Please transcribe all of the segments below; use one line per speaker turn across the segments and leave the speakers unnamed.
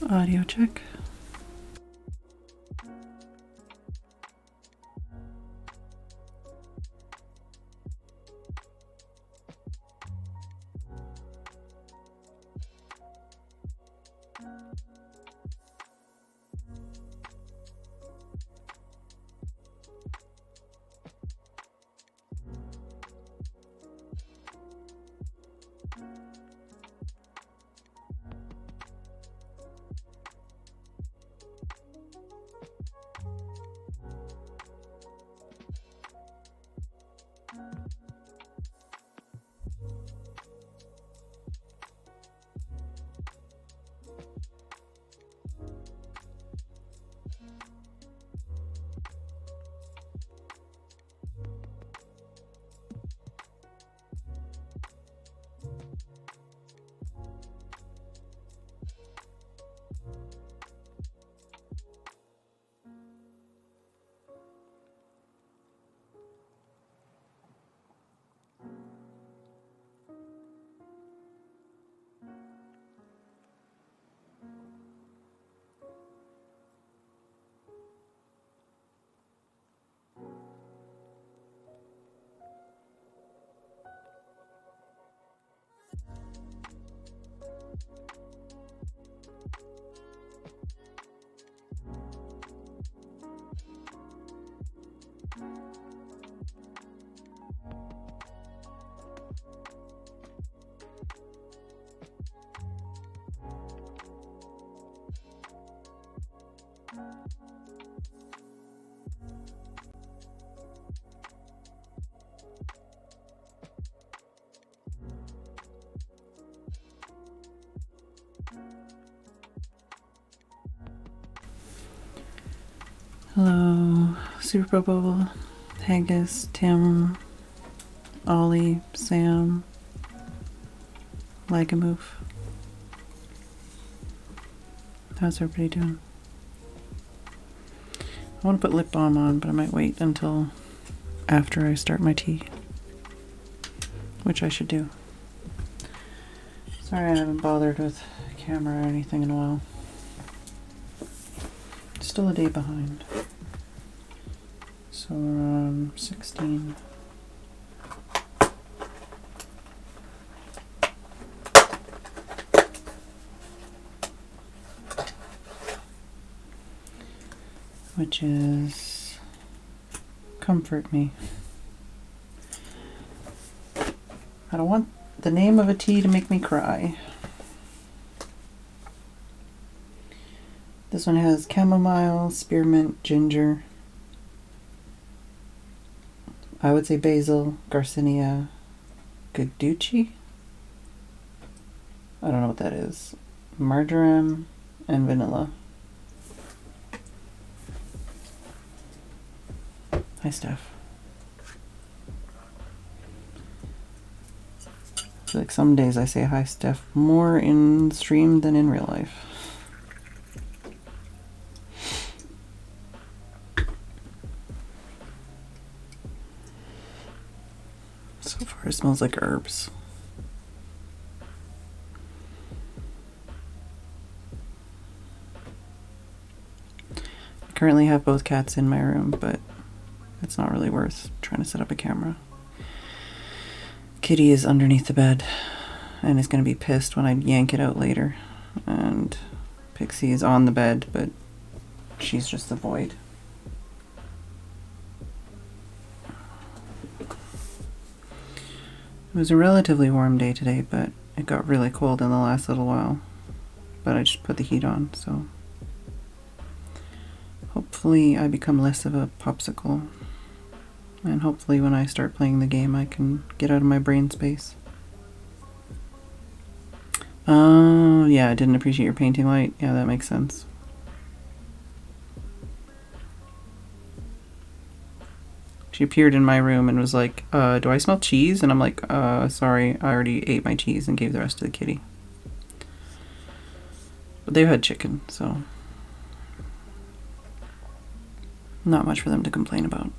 Audio check. Hello, Super Bubble, Haggis, Tim, Ollie, Sam, Ligamove. How's everybody doing? I want to put lip balm on, but I might wait until after I start my tea, which I should do. Sorry I haven't bothered with camera or anything in a while. Still a day behind. So we're on 16. Which is Comfort Me. I don't want the name of a tea to make me cry. This one has chamomile, spearmint, ginger. I would say basil, Garcinia, Guducci. I don't know what that is. Marjoram and vanilla. Hi, Steph. I feel like some days I say hi, Steph, more in stream than in real life. So far, it smells like herbs. I currently have both cats in my room, but it's not really worth trying to set up a camera. Kitty is underneath the bed and is going to be pissed when I yank it out later. And Pixie is on the bed, but she's just the void. It was a relatively warm day today, but it got really cold in the last little while. But I just put the heat on, so hopefully I become less of a popsicle. And hopefully when I start playing the game I can get out of my brain space. Oh, yeah, I didn't appreciate your painting light. Yeah, that makes sense. She appeared in my room and was like, do I smell cheese? And I'm like, sorry, I already ate my cheese and gave the rest to the kitty. But they've had chicken, so not much for them to complain about.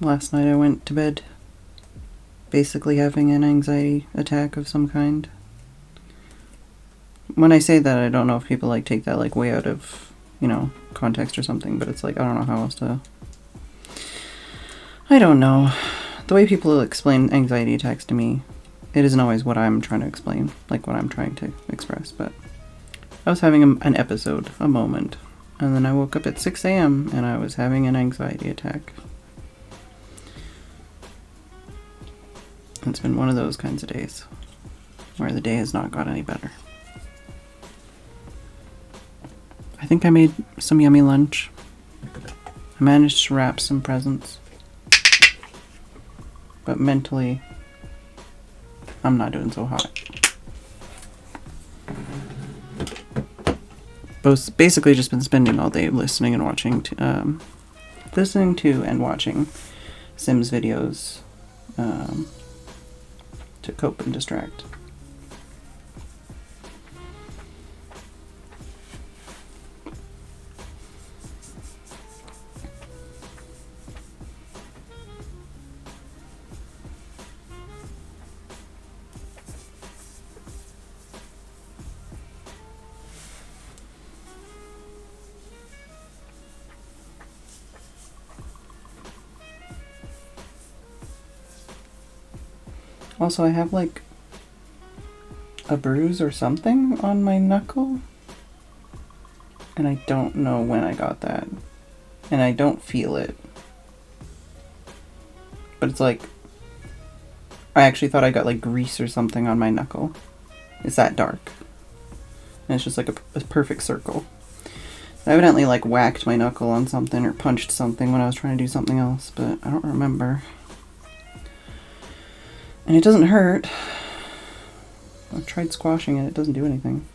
Last night I went to bed basically having an anxiety attack of some kind. When I say that, I don't know if people like take that like way out of, you know, context or something, but it's like, I don't know how else to... I don't know. The way people explain anxiety attacks to me, it isn't always what I'm trying to explain, like what I'm trying to express, but I was having an episode, a moment, and then I woke up at 6 a.m. and I was having an anxiety attack. It's been one of those kinds of days where the day has not got any better. I think I made some yummy lunch. I managed to wrap some presents. But mentally, I'm not doing so hot. Basically just been spending all day listening and watching listening to and watching Sims videos to cope and distract. Also, I have like a bruise or something on my knuckle, and I don't know when I got that, and I don't feel it, but it's like, I actually thought I got like grease or something on my knuckle. It's that dark, and it's just like a perfect circle. I evidently like whacked my knuckle on something or punched something when I was trying to do something else, but I don't remember. And it doesn't hurt. I've tried squashing it, it doesn't do anything.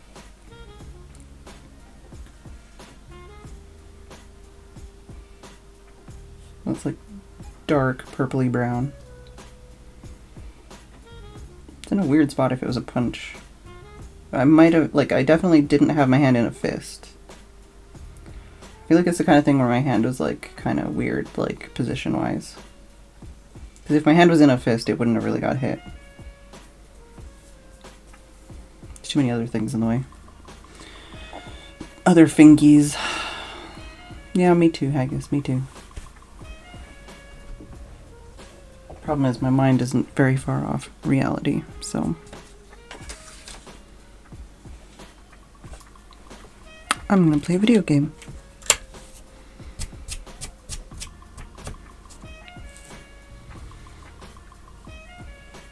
It's like dark purpley brown. It's in a weird spot if it was a punch. I might have, like, I definitely didn't have my hand in a fist. I feel like it's the kind of thing where my hand was like kind of weird, like position wise. Because if my hand was in a fist, it wouldn't have really got hit. There's too many other things in the way. Other fingies. Yeah, me too, Haggis, me too. Problem is, my mind isn't very far off reality, so... I'm gonna play a video game.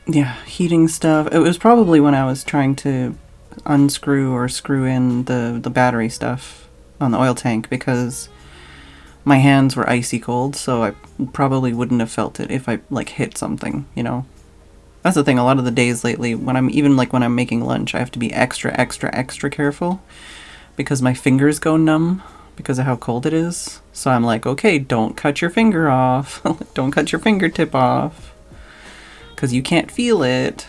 Yeah, heating stuff. It was probably when I was trying to unscrew or screw in the battery stuff on the oil tank, because my hands were icy cold, so I probably wouldn't have felt it if I like hit something, you know. That's the thing, a lot of the days lately, when I'm making lunch, I have to be extra careful because my fingers go numb because of how cold it is. So I'm like, okay, don't cut your finger off. Don't cut your fingertip off. Because you can't feel it.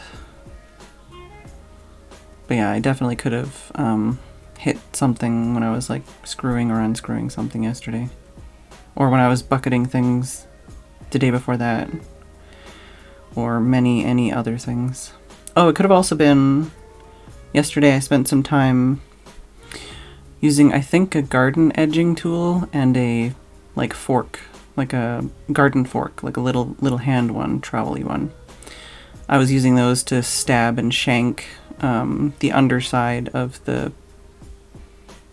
But yeah, I definitely could have hit something when I was like screwing or unscrewing something yesterday. Or when I was bucketing things the day before that. Or any other things. Oh, it could have also been yesterday I spent some time using, I think, a garden edging tool and a like fork, like a garden fork, like a little hand one, travel-y one. I was using those to stab and shank the underside of the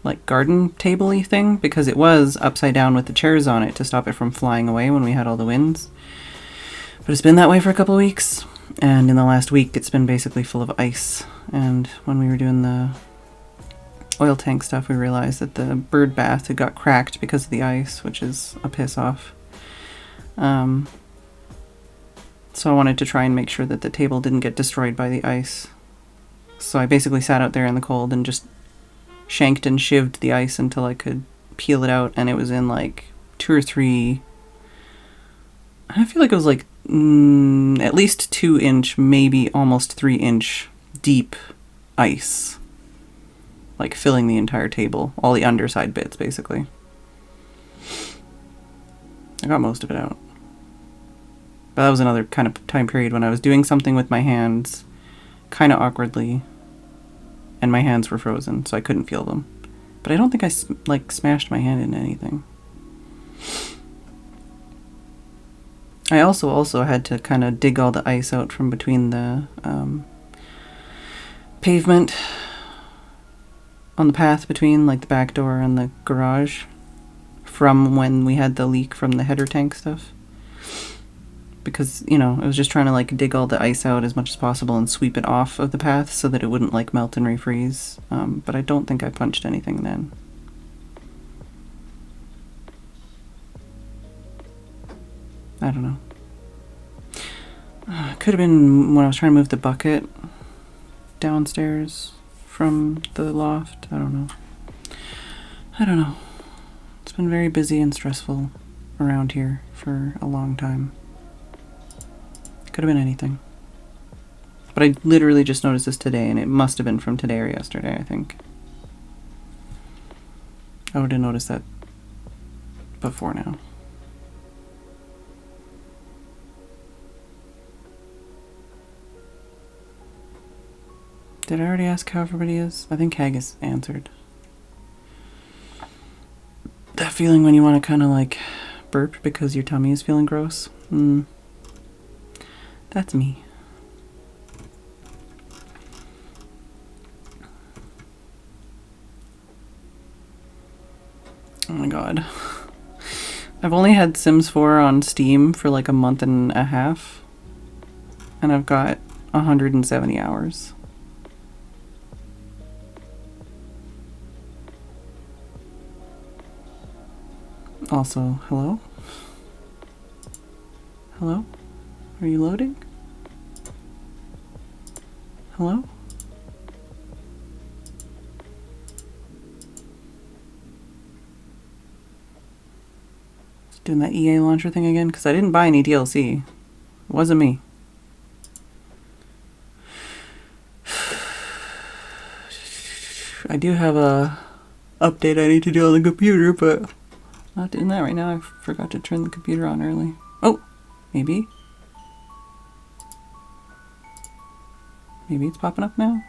like garden table-y thing, because it was upside down with the chairs on it to stop it from flying away when we had all the winds. But it's been that way for a couple weeks, and in the last week it's been basically full of ice. And when we were doing the oil tank stuff, we realized that the bird bath had got cracked because of the ice, which is a piss off. So I wanted to try and make sure that the table didn't get destroyed by the ice. So I basically sat out there in the cold and just shanked and shivved the ice until I could peel it out, and it was in like 2 or 3... I feel like it was like at least 2-inch, maybe almost 3-inch deep ice. Like filling the entire table. All the underside bits, basically. I got most of it out. But that was another kind of time period when I was doing something with my hands kind of awkwardly and my hands were frozen, so I couldn't feel them. But I don't think I smashed my hand into anything. I also had to kind of dig all the ice out from between the pavement on the path between like the back door and the garage from when we had the leak from the header tank stuff. Because, you know, I was just trying to like dig all the ice out as much as possible and sweep it off of the path so that it wouldn't like melt and refreeze. But I don't think I punched anything then. I don't know. Could have been when I was trying to move the bucket downstairs from the loft. I don't know. It's been very busy and stressful around here for a long time. Could have been anything. But I literally just noticed this today, and it must have been from today or yesterday, I think. I would have noticed that before now. Did I already ask how everybody is? I think Haggis answered. That feeling when you want to kind of like burp because your tummy is feeling gross? That's me. Oh my god. I've only had Sims 4 on Steam for like a month and a half. And I've got 170 hours. Also, hello? Hello? Are you loading? Hello? Just doing that EA launcher thing again? Because I didn't buy any DLC. It wasn't me. I do have a update I need to do on the computer, but I'm not doing that right now. I forgot to turn the computer on early. Oh, maybe. Maybe it's popping up now.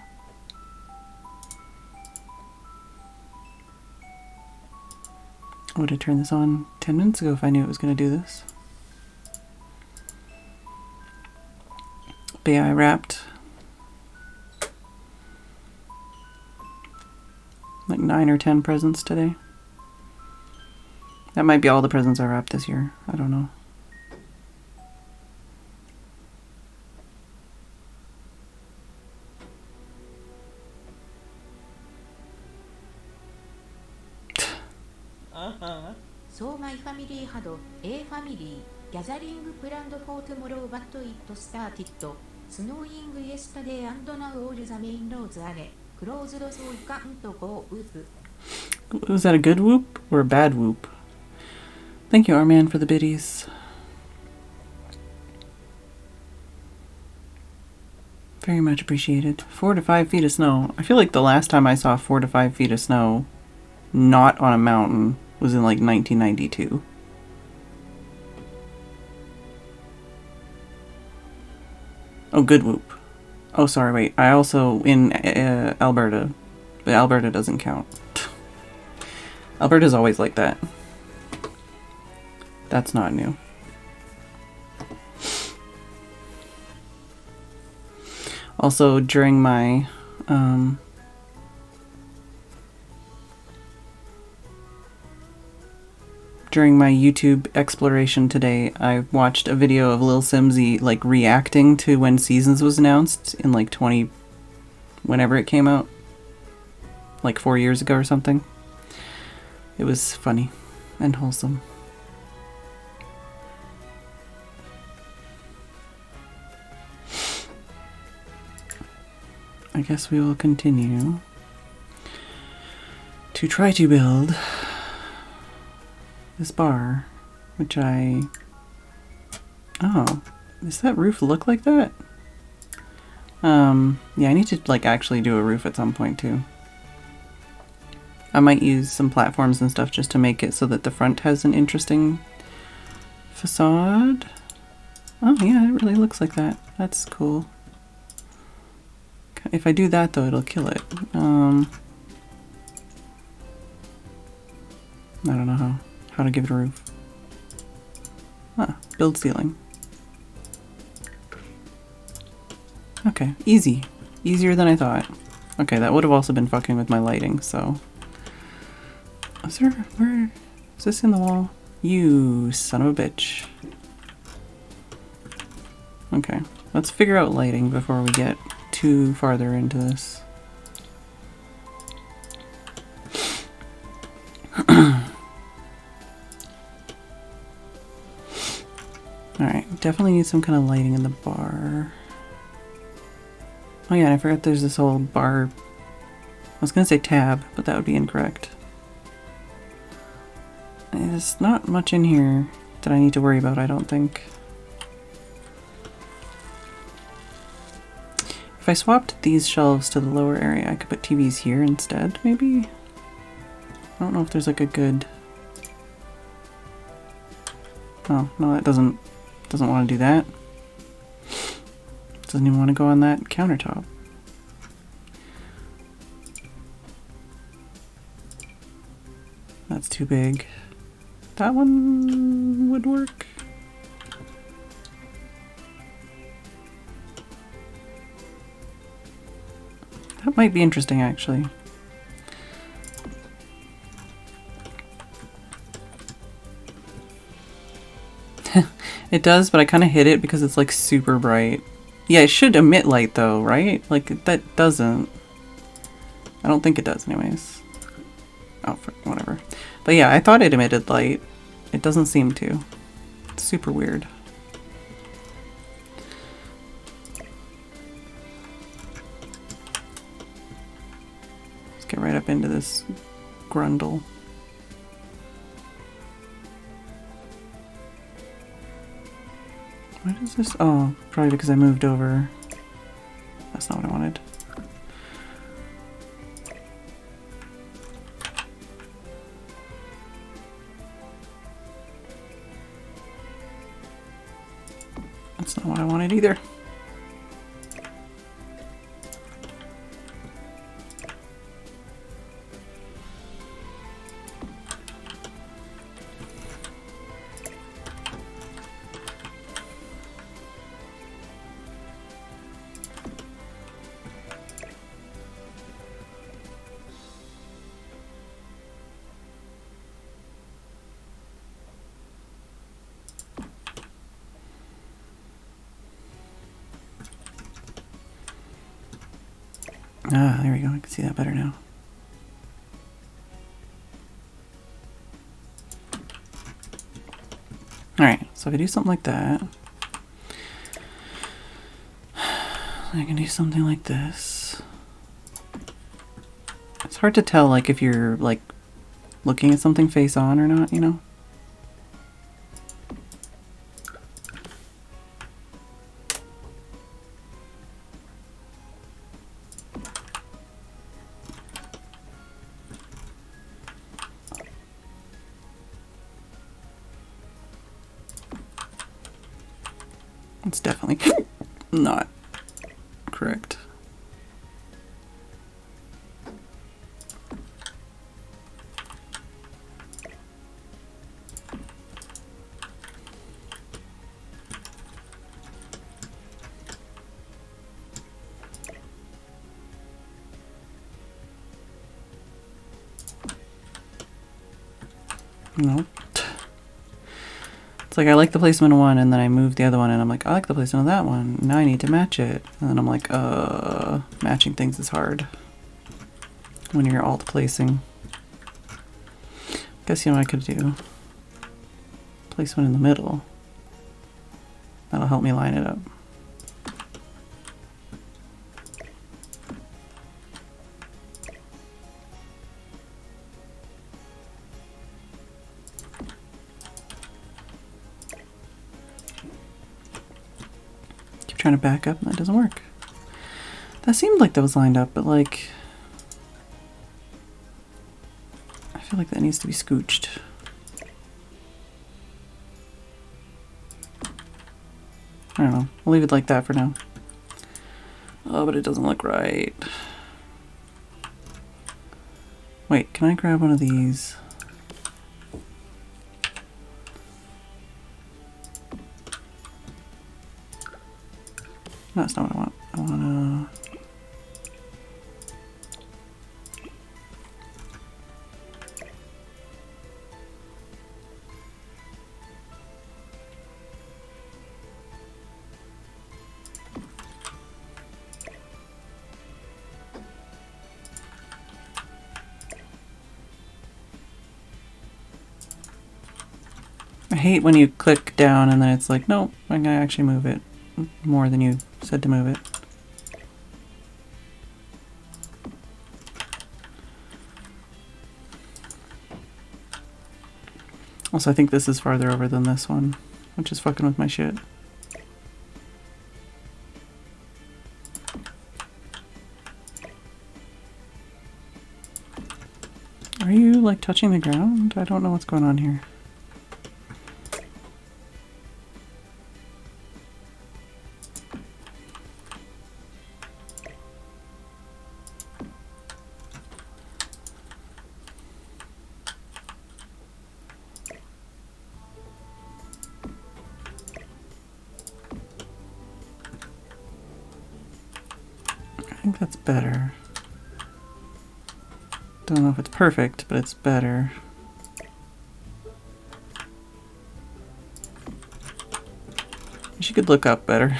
I would have turned this on 10 minutes ago if I knew it was going to do this. But yeah, I wrapped like 9 or 10 presents today. That might be all the presents I wrapped this year. I don't know.
So my family had a family gathering planned for tomorrow, but it started snowing yesterday and now all the main roads are closed, so we can't go whoop.
Was that a good whoop or a bad whoop? Thank you, Arman, for the biddies. Very much appreciated. 4 to 5 feet of snow. I feel like the last time I saw 4 to 5 feet of snow, not on a mountain, was in like 1992. Oh, good whoop. Oh, sorry, wait. I also in Alberta, but Alberta doesn't count. Alberta's always like that. That's not new. Also, during my YouTube exploration today, I watched a video of Lil Simsy like reacting to when Seasons was announced in like whenever it came out, like 4 years ago or something. It was funny and wholesome. I guess we will continue to try to build this bar, which oh, does that roof look like that? Yeah, I need to like actually do a roof at some point too. I might use some platforms and stuff just to make it so that the front has an interesting facade. Oh yeah, it really looks like that. That's cool. If I do that though, it'll kill it. I don't know how to give it a roof. Ah, build ceiling. Okay, easy. Easier than I thought. Okay, that would have also been fucking with my lighting, so... Is there... where... is this in the wall? You son of a bitch. Okay, let's figure out lighting before we get too farther into this. Alright, definitely need some kind of lighting in the bar. Oh yeah, and I forgot there's this whole bar... I was gonna say tab, but that would be incorrect. There's not much in here that I need to worry about, I don't think. If I swapped these shelves to the lower area, I could put TVs here instead, maybe? I don't know if there's like a good... Oh, no, that doesn't want to do that. Doesn't even want to go on that countertop. That's too big. That one would work. That might be interesting, actually. It does, but I kind of hit it because it's like super bright. Yeah, it should emit light though, right? Like that doesn't. I don't think it does anyways. Oh, whatever. But yeah, I thought it emitted light. It doesn't seem to. It's super weird. Let's get right up into this grundle. What is this? Oh, probably because I moved over. That's not what I wanted. That's not what I wanted either. Ah, there we go. I can see that better now. Alright, so if I do something like that, I can do something like this. It's hard to tell, like, if you're, like, looking at something face on or not, you know? It's definitely not correct. Nope. It's like I like the placement of one and then I move the other one and I'm like, I like the placement of that one. Now I need to match it. And then I'm like, matching things is hard when you're alt placing. Guess you know what I could do? Place one in the middle. That'll help me line it up. Trying to back up and that doesn't work. That seemed like that was lined up, but like I feel like that needs to be scooched. I don't know. We'll leave it like that for now. Oh, but it doesn't look right. Wait, can I grab one of these? No, that's not what I want. I want to... I hate when you click down and then it's like, nope, I'm gonna actually move it more than you said to move it. Also, I think this is farther over than this one, which is fucking with my shit. Are you, like, touching the ground? I don't know what's going on here. I think that's better. Don't know if it's perfect, but it's better. She could look up better.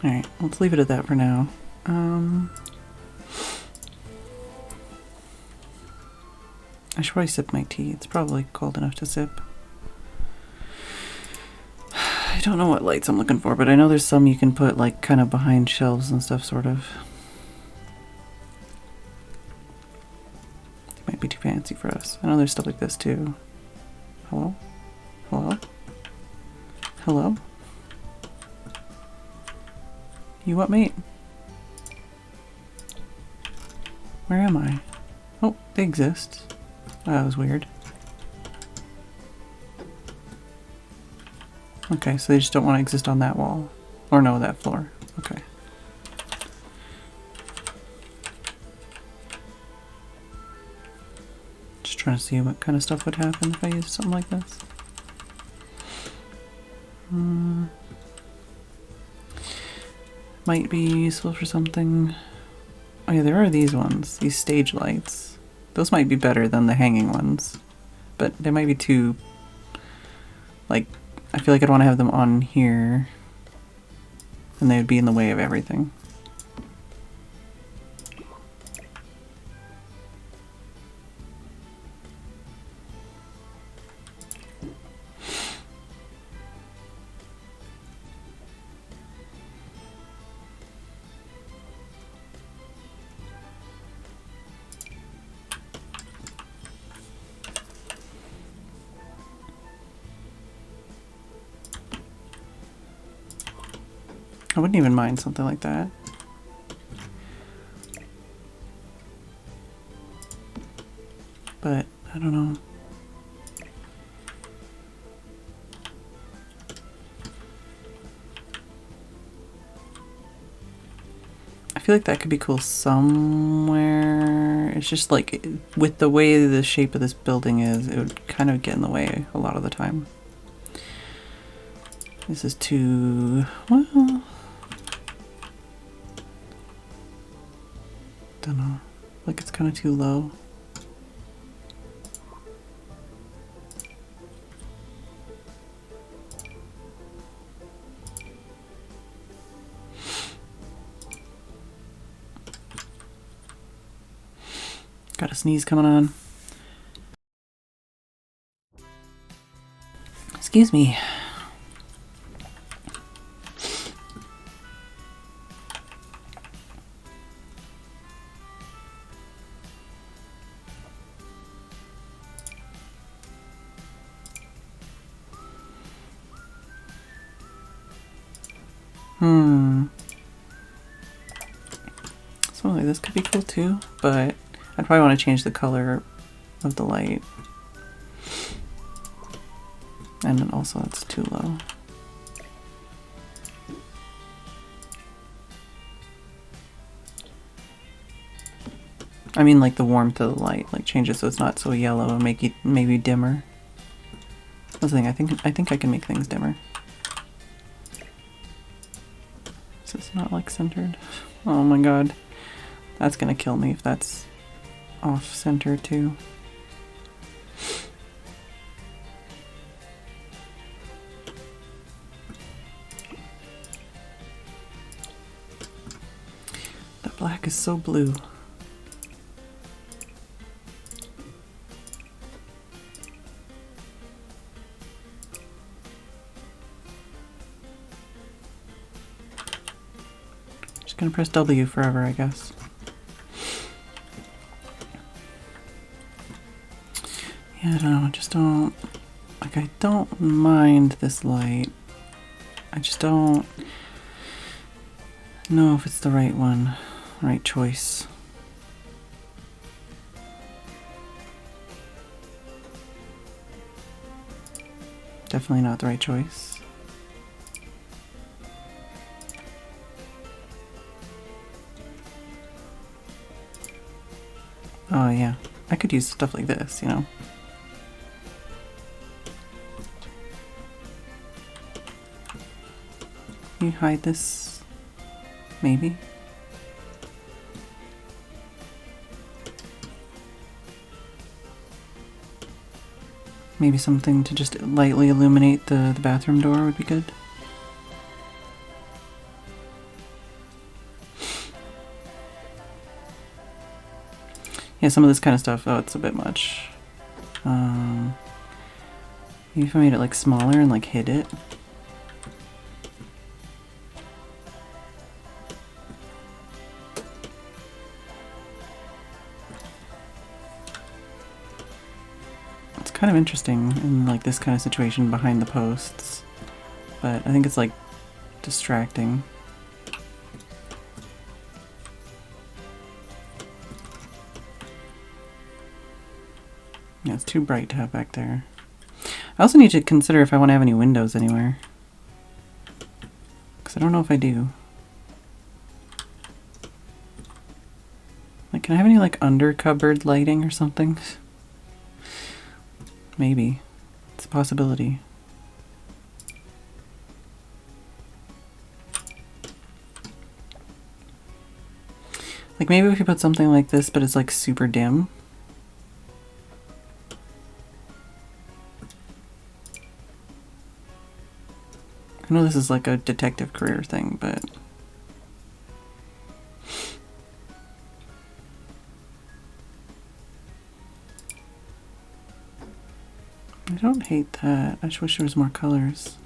Alright, let's leave it at that for now. I should probably sip my tea. It's probably cold enough to sip. I don't know what lights I'm looking for, but I know there's some you can put like kind of behind shelves and stuff, sort of. It might be too fancy for us. I know there's stuff like this too. Hello? Hello? Hello? You what, mate? Where am I? Oh, they exist. Oh, that was weird. Okay, so they just don't want to exist on that wall. Or no, that floor. Okay. Just trying to see what kind of stuff would happen if I used something like this. Might be useful for something. Oh yeah, there are these ones. These stage lights. Those might be better than the hanging ones. But they might be too... Like, I feel like I'd want to have them on here. And they would be in the way of everything. I wouldn't even mind something like that. But, I don't know. I feel like that could be cool somewhere. It's just like, with the way the shape of this building is, it would kind of get in the way a lot of the time. This is too... well... don't know. Like it's kind of too low. Got a sneeze coming on. Excuse me. Something like this could be cool too, but I'd probably want to change the color of the light. And then also that's too low. I mean like the warmth of the light, like change it so it's not so yellow and make it maybe dimmer. That's the thing, I think I can make things dimmer. So it's not like centered. Oh my god. That's gonna kill me if that's off center too. The black is so blue. Just gonna press W forever, I guess. Yeah, I don't know, I just don't, like, I don't mind this light. I just don't know if it's the right one, right choice. Definitely not the right choice. Oh yeah, I could use stuff like this, you know. Can you hide this? Maybe? Maybe something to just lightly illuminate the bathroom door would be good. Yeah, some of this kind of stuff, oh, it's a bit much. Maybe if I made it like smaller and like hid it. Kind of interesting in like this kind of situation behind the posts, but I think it's like distracting. Yeah, it's too bright to have back there. I also need to consider if I want to have any windows anywhere, because I don't know if I do. Like, can I have any like under cupboard lighting or something? Maybe. It's a possibility. Like maybe if you put something like this, but it's like super dim. I know this is like a detective career thing, but I don't hate that. I just wish there was more colors.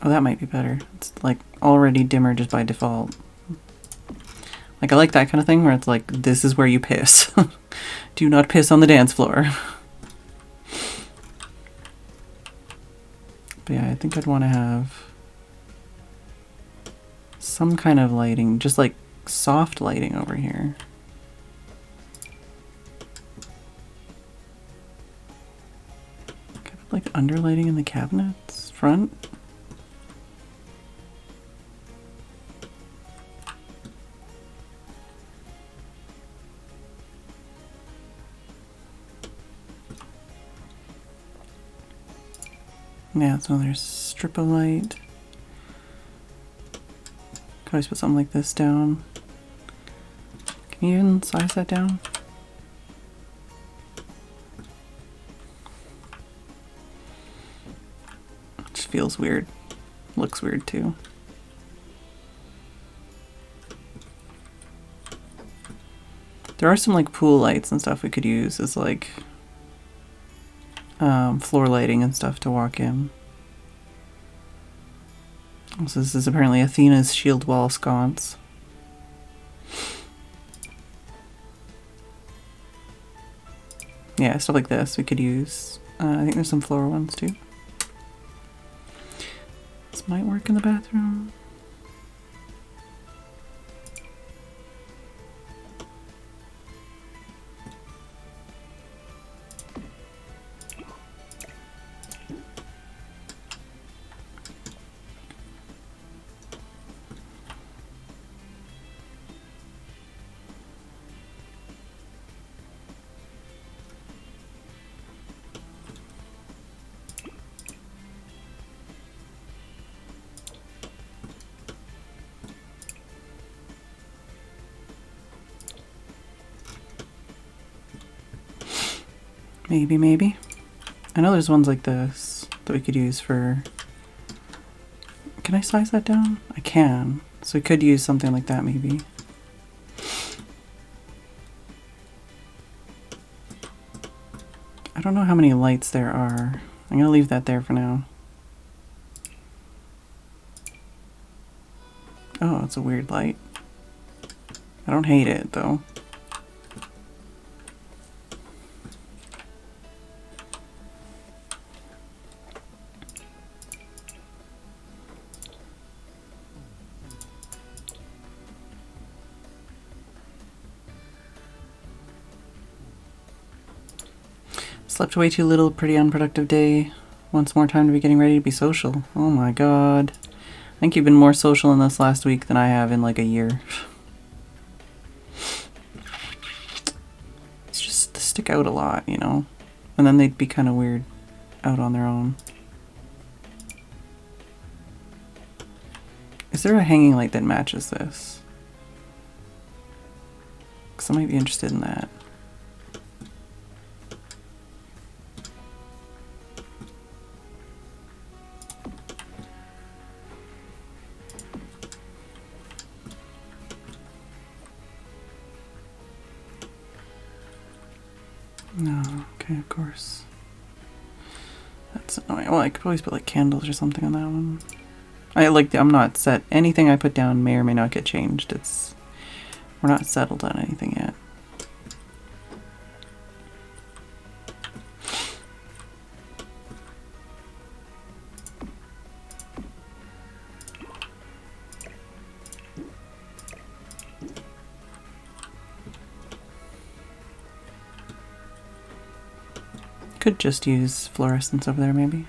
Oh, that might be better. It's like already dimmer just by default. Like I like that kind of thing where it's like, this is where you piss. Do not piss on the dance floor. But yeah, I think I'd want to have some kind of lighting, just like soft lighting over here. Kind of like underlighting in the cabinets front. Yeah, so there's strip of light. Could always put something like this down. Can you even size that down? It just feels weird. Looks weird too. There are some like pool lights and stuff we could use as like floor lighting and stuff to walk in. So this is apparently Athena's shield wall sconce. Yeah, stuff like this we could use. I think there's some floral ones too. This might work in the bathroom. Maybe. I know there's ones like this that we could use for... Can I size that down? I can. So we could use something like that maybe. I don't know how many lights there are. I'm gonna leave that there for now. Oh, it's a weird light. I don't hate it though. Slept way too little, pretty unproductive day. Once more time to be getting ready to be social. Oh my god. I think you've been more social in this last week than I have in like a year. It's just to stick out a lot, you know? And then they'd be kind of weird out on their own. Is there a hanging light that matches this? Because I might be interested in that. No, okay, of course. That's annoying. Well, I could always put like candles or something on that one. I'm not set. Anything I put down may or may not get changed. We're not settled on anything yet. Could just use fluorescence over there, maybe.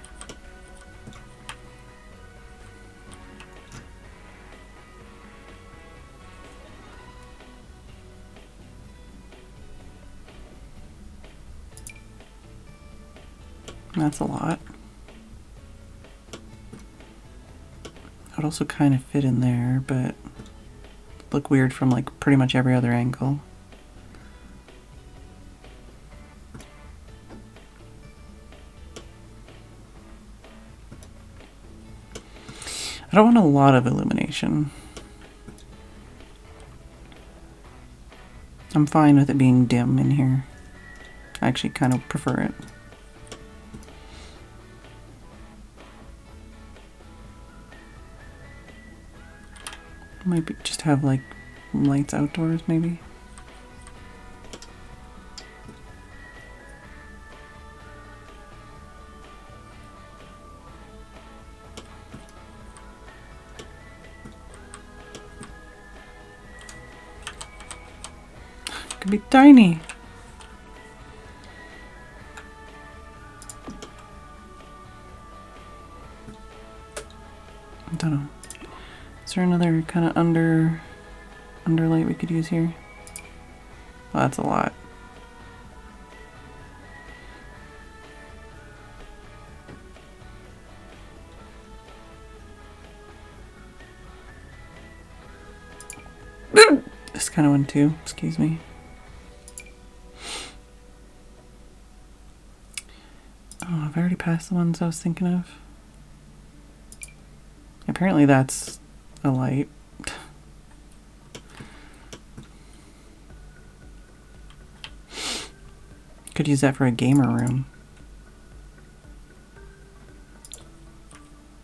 That's a lot. I'd also kind of fit in there, but look weird from like pretty much every other angle. I don't want a lot of illumination. I'm fine with it being dim in here. I actually kind of prefer it. Might be just have like lights outdoors maybe. Could be tiny. I don't know. Is there another kind of underlight we could use here? Oh, that's a lot. This kind of one too, excuse me. Oh, I've already passed the ones I was thinking of. Apparently that's a light. Could use that for a gamer room.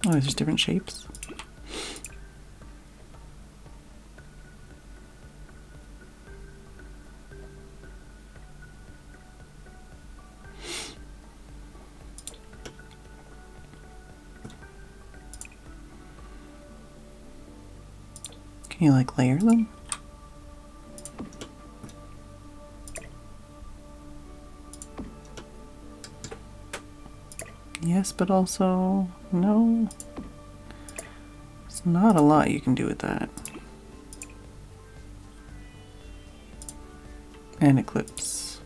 Oh, there's just different shapes. you like layer them? Yes, but also no. There's not a lot you can do with that. And eclipse.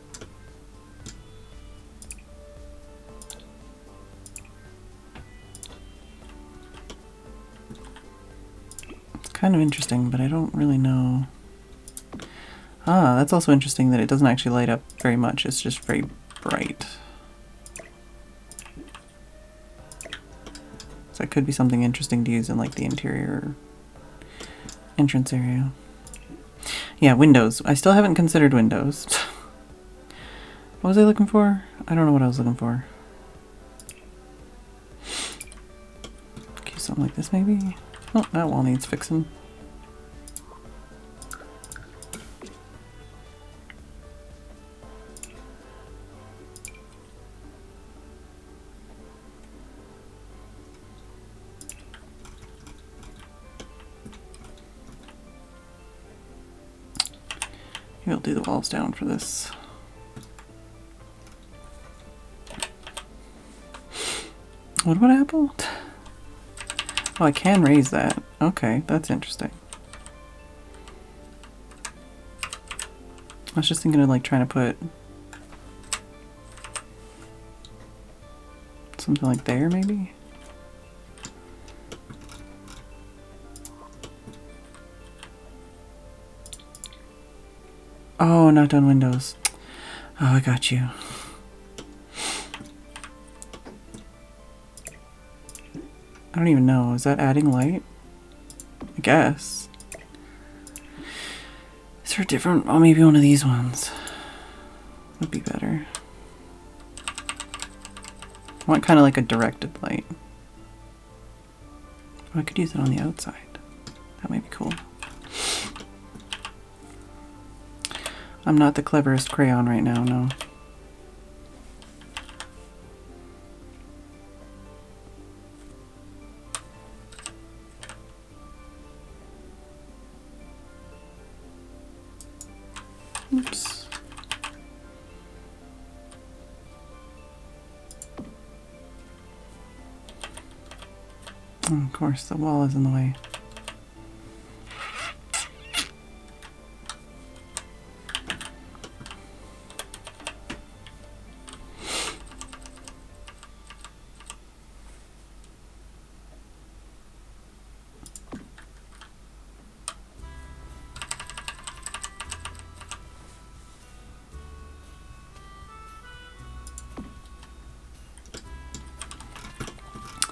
It's kind of interesting, but I don't really know. Ah, that's also interesting that it doesn't actually light up very much. It's just very bright. So that could be something interesting to use in like the interior entrance area. Yeah, windows. I still haven't considered windows. What was I looking for? I don't know what I was looking for. Okay, something like this maybe? Oh, that wall needs fixing. Maybe I'll do the walls down for this. What about apple? Oh, I can raise that. Okay, that's interesting. I was just thinking of like trying to put something like there maybe? Oh, not done windows. Oh, I got you. I don't even know. Is that adding light? I guess. Is there a different... Oh, maybe one of these ones would be better. I want kind of like a directed light. Oh, I could use it on the outside. That might be cool. I'm not the cleverest crayon right now, no. Oops. Of course, the wall is in the way.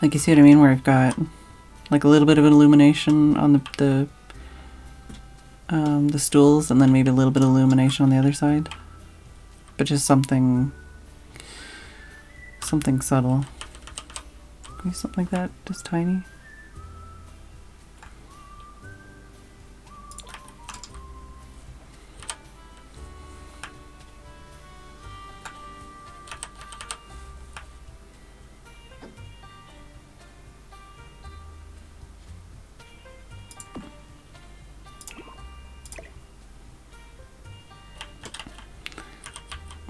Like, you see what I mean? Where I've got like a little bit of illumination on the stools, and then maybe a little bit of illumination on the other side, but just something subtle. Maybe something like that, just tiny.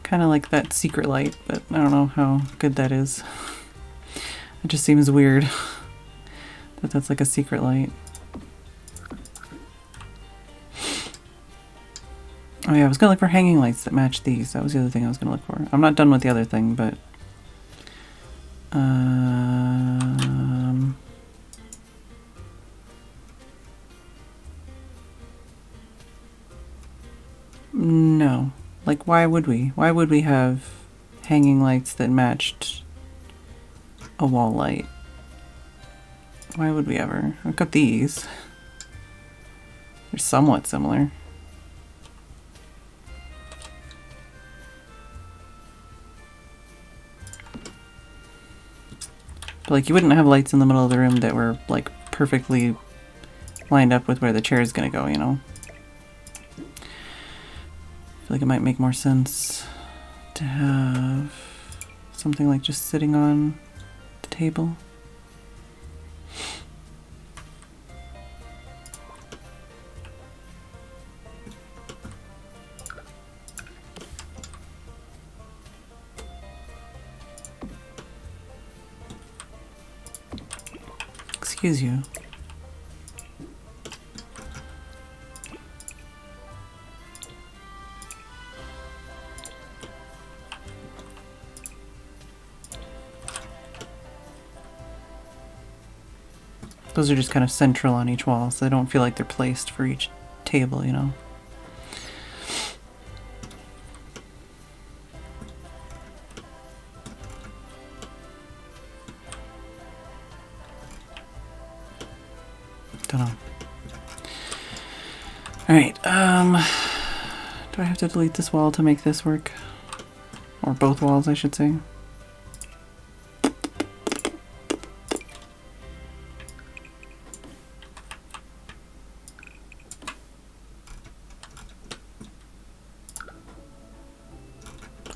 Kind of like that secret light, but I don't know how good that is. It just seems weird that that's like a secret light. Oh yeah, I was gonna look for hanging lights that match these. That was the other thing I was gonna look for. I'm not done with the other thing, but no. Like, why would we? Why would we have hanging lights that matched a wall light? Why would we ever? I've got these. They're somewhat similar. But like, you wouldn't have lights in the middle of the room that were like perfectly lined up with where the chair is gonna go, you know? I feel like it might make more sense to have something like just sitting on the table. Excuse you. Those are just kind of central on each wall, so they don't feel like they're placed for each table, you know? Don't know. Alright, do I have to delete this wall to make this work? Or both walls, I should say.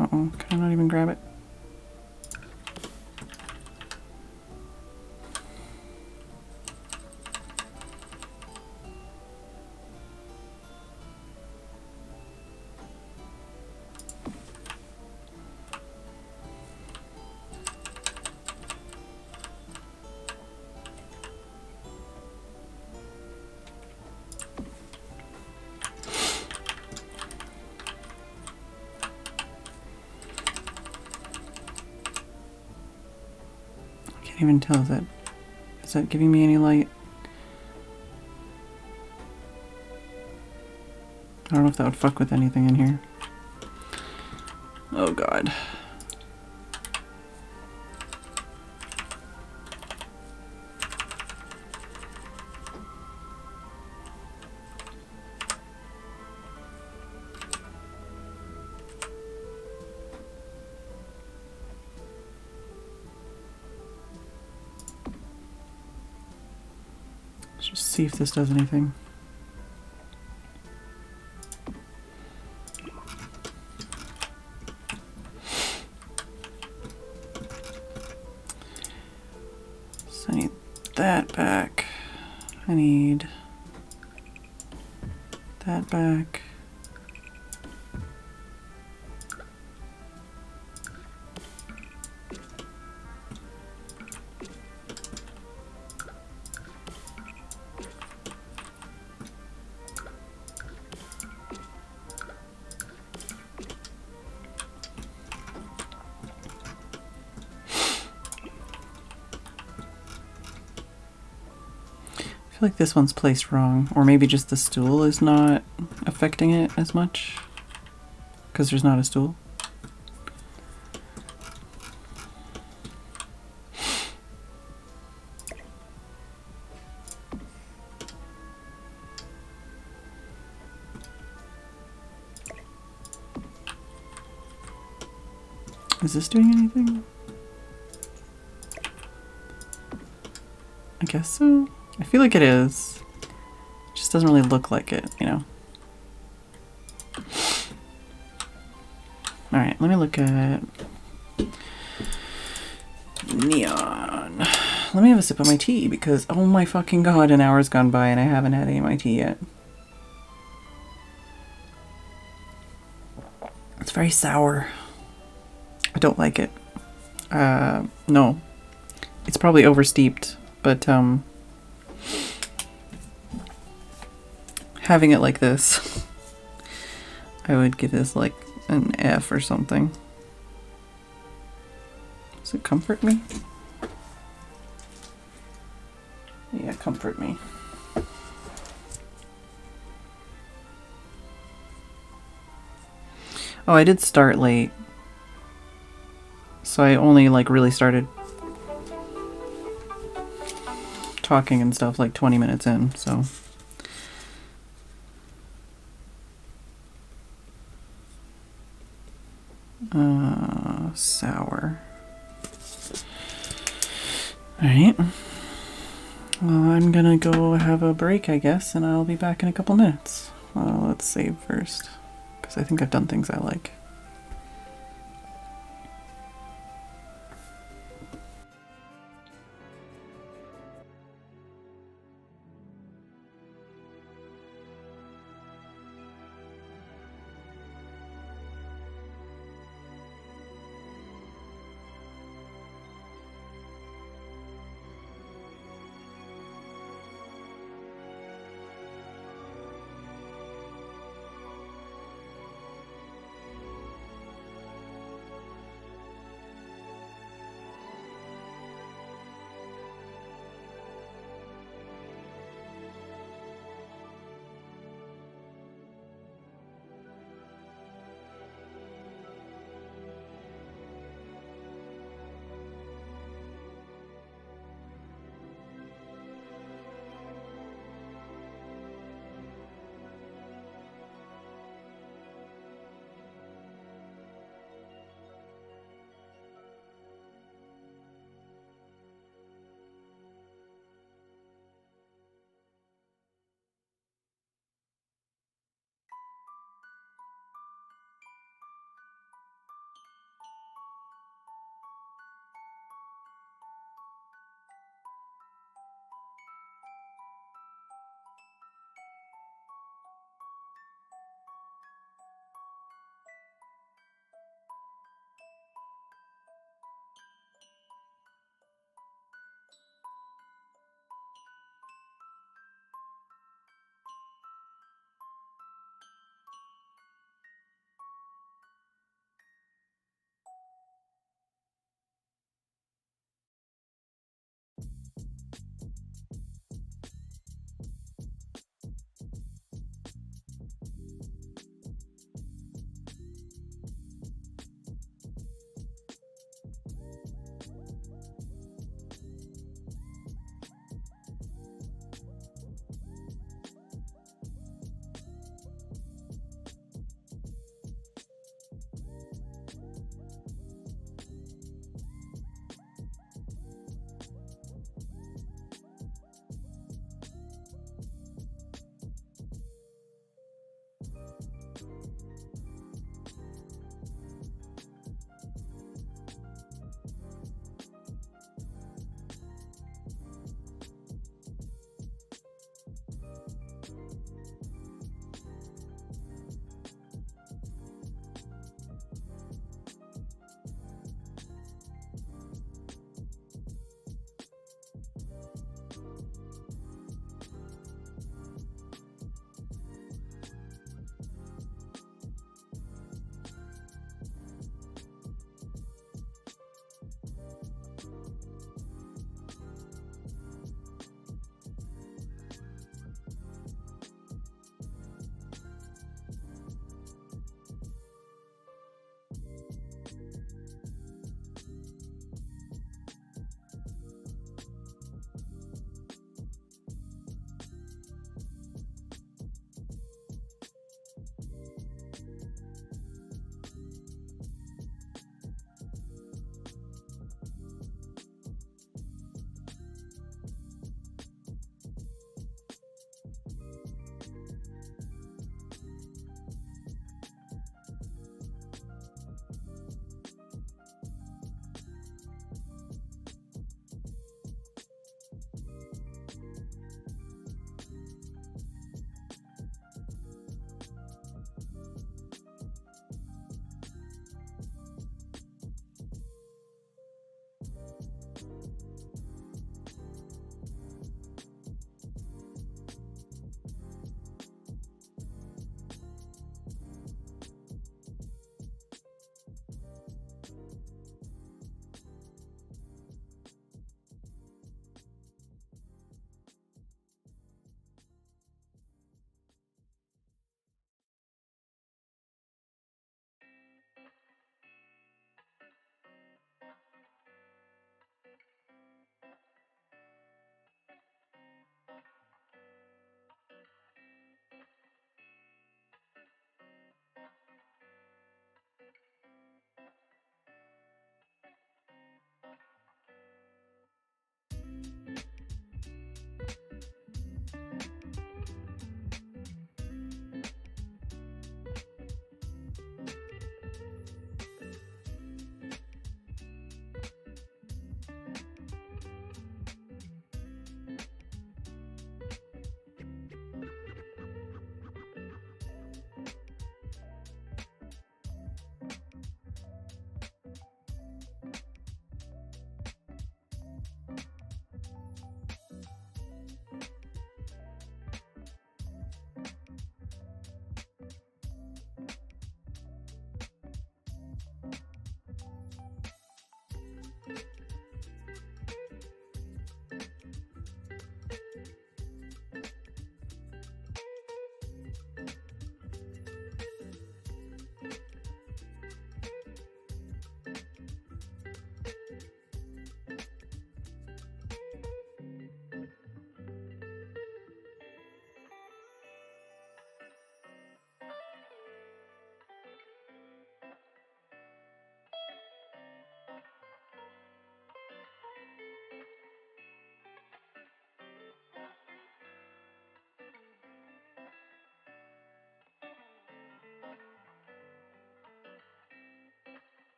Uh-oh, can I not even grab it? Can't even tell, is that giving me any light? I don't know if that would fuck with anything in here. Oh god. Let's just see if this does anything. So I need that back. I need that back. I feel like this one's placed wrong, or maybe just the stool is not affecting it as much because there's not a stool. Is this doing anything? I guess so. I feel like it is. It just doesn't really look like it, you know. Alright, let me look at neon. Let me have a sip of my tea because, oh my fucking god, an hour's gone by and I haven't had any of my tea yet. It's very sour. I don't like it. No. It's probably oversteeped, but having it like this, I would give this like an F or something. Does it comfort me? Yeah, comfort me. Oh, I did start late. So I only like really started talking and stuff like 20 minutes in, so. Sour. Alright. Well, I'm gonna go have a break, I guess, and I'll be back in a couple minutes. Well, let's save first, because I think I've done things I like.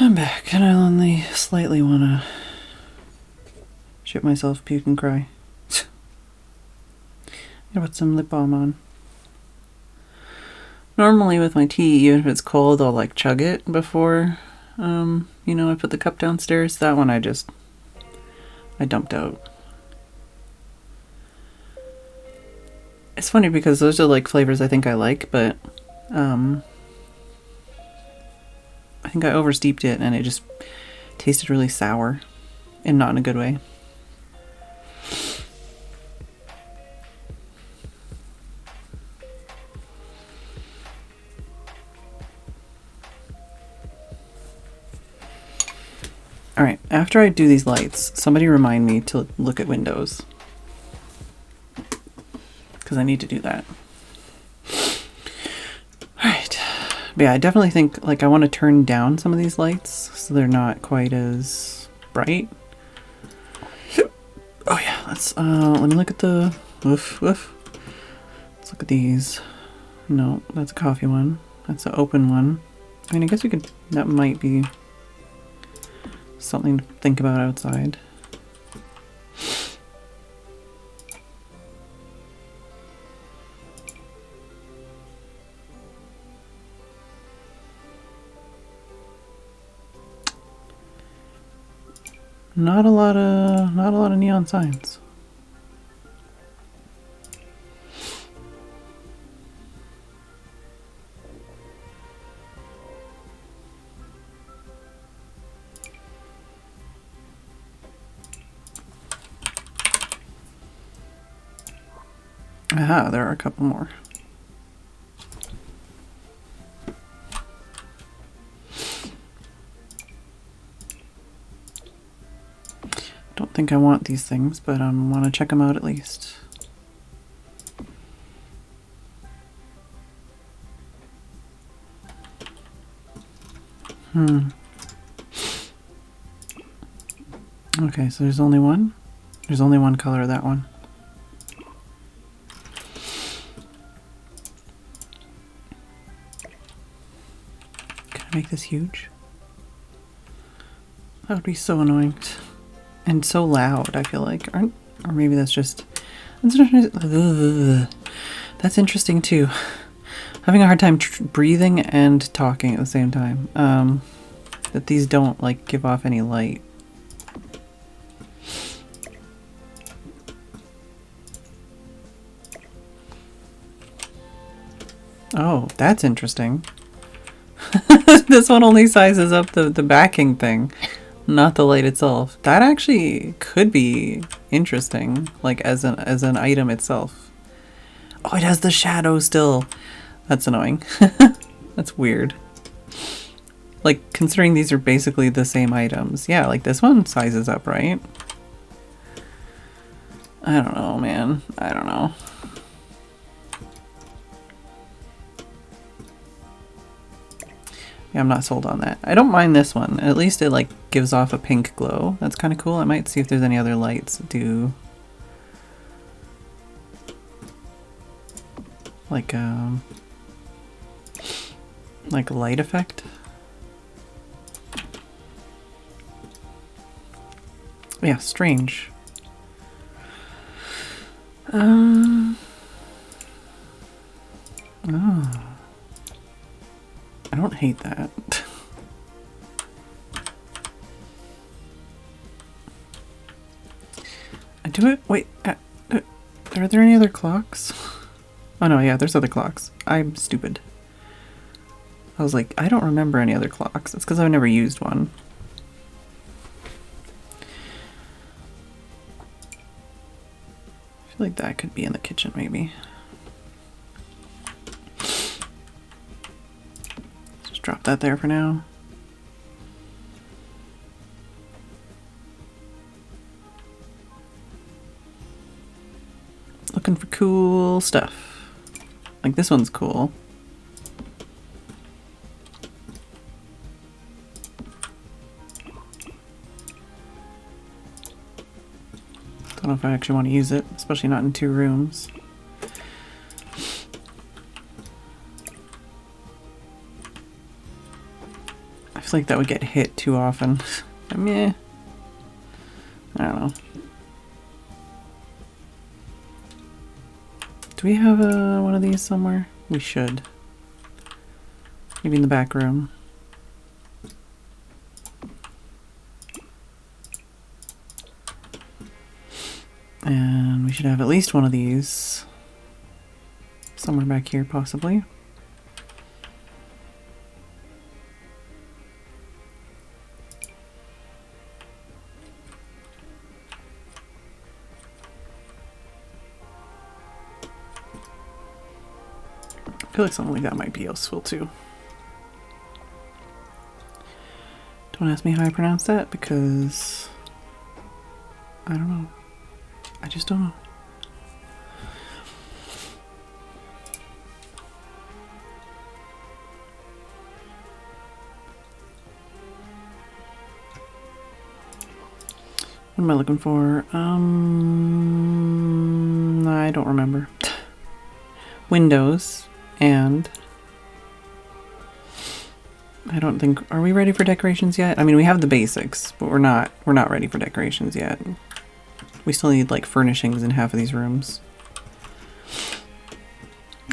I'm back, and I only slightly want to shit myself, puke, and cry. Gotta put some lip balm on. Normally with my tea, even if it's cold, I'll like chug it before, you know, I put the cup downstairs. That one I dumped out. It's funny because those are like flavors I think I like, but I think I oversteeped it and it just tasted really sour and not in a good way. Alright, after I do these lights, somebody remind me to look at windows. Because I need to do that. Alright. But yeah, I definitely think, like, I want to turn down some of these lights so they're not quite as bright. Oh yeah, let's, let me look at the, woof, woof. Let's look at these. No, that's a coffee one. That's an open one. I mean, I guess you could, that might be something to think about outside. Not a lot of neon signs. Aha, there are a couple more. Don't think I want these things, but I want to check them out at least. Okay, so there's only one? There's only one color of that one. Can I make this huge? That would be so annoying. And so loud, I feel like. Or maybe that's just... That's interesting too. Having a hard time breathing and talking at the same time. That these don't like give off any light. Oh, that's interesting. This one only sizes up the backing thing, not the light itself. That actually could be interesting, like as an item itself. Oh, it has the shadow still. That's annoying. That's weird. Like, considering these are basically the same items. Yeah, like this one sizes up, right? I don't know, man. I don't know. Yeah, I'm not sold on that. I don't mind this one. At least it like gives off a pink glow. That's kind of cool. I might see if there's any other lights that do like light effect. Yeah, strange. Oh. I don't hate that. I do it. Wait, are there any other clocks? Oh no, yeah, there's other clocks. I'm stupid. I was like, I don't remember any other clocks. It's because I've never used one. I feel like that could be in the kitchen, maybe. Drop that there for now. Looking for cool stuff. Like this one's cool. Don't know if I actually want to use it, especially not in 2 rooms. I feel like that would get hit too often. I mean, I don't know. Do we have one of these somewhere? We should. Maybe in the back room. And we should have at least one of these somewhere back here, possibly. I feel like something like that might be useful too. Don't ask me how I pronounce that because I don't know. I just don't know. What am I looking for? I don't remember. Windows and I don't think, are we ready for decorations yet? I mean, we have the basics, but we're not ready for decorations yet. We still need like furnishings in half of these rooms.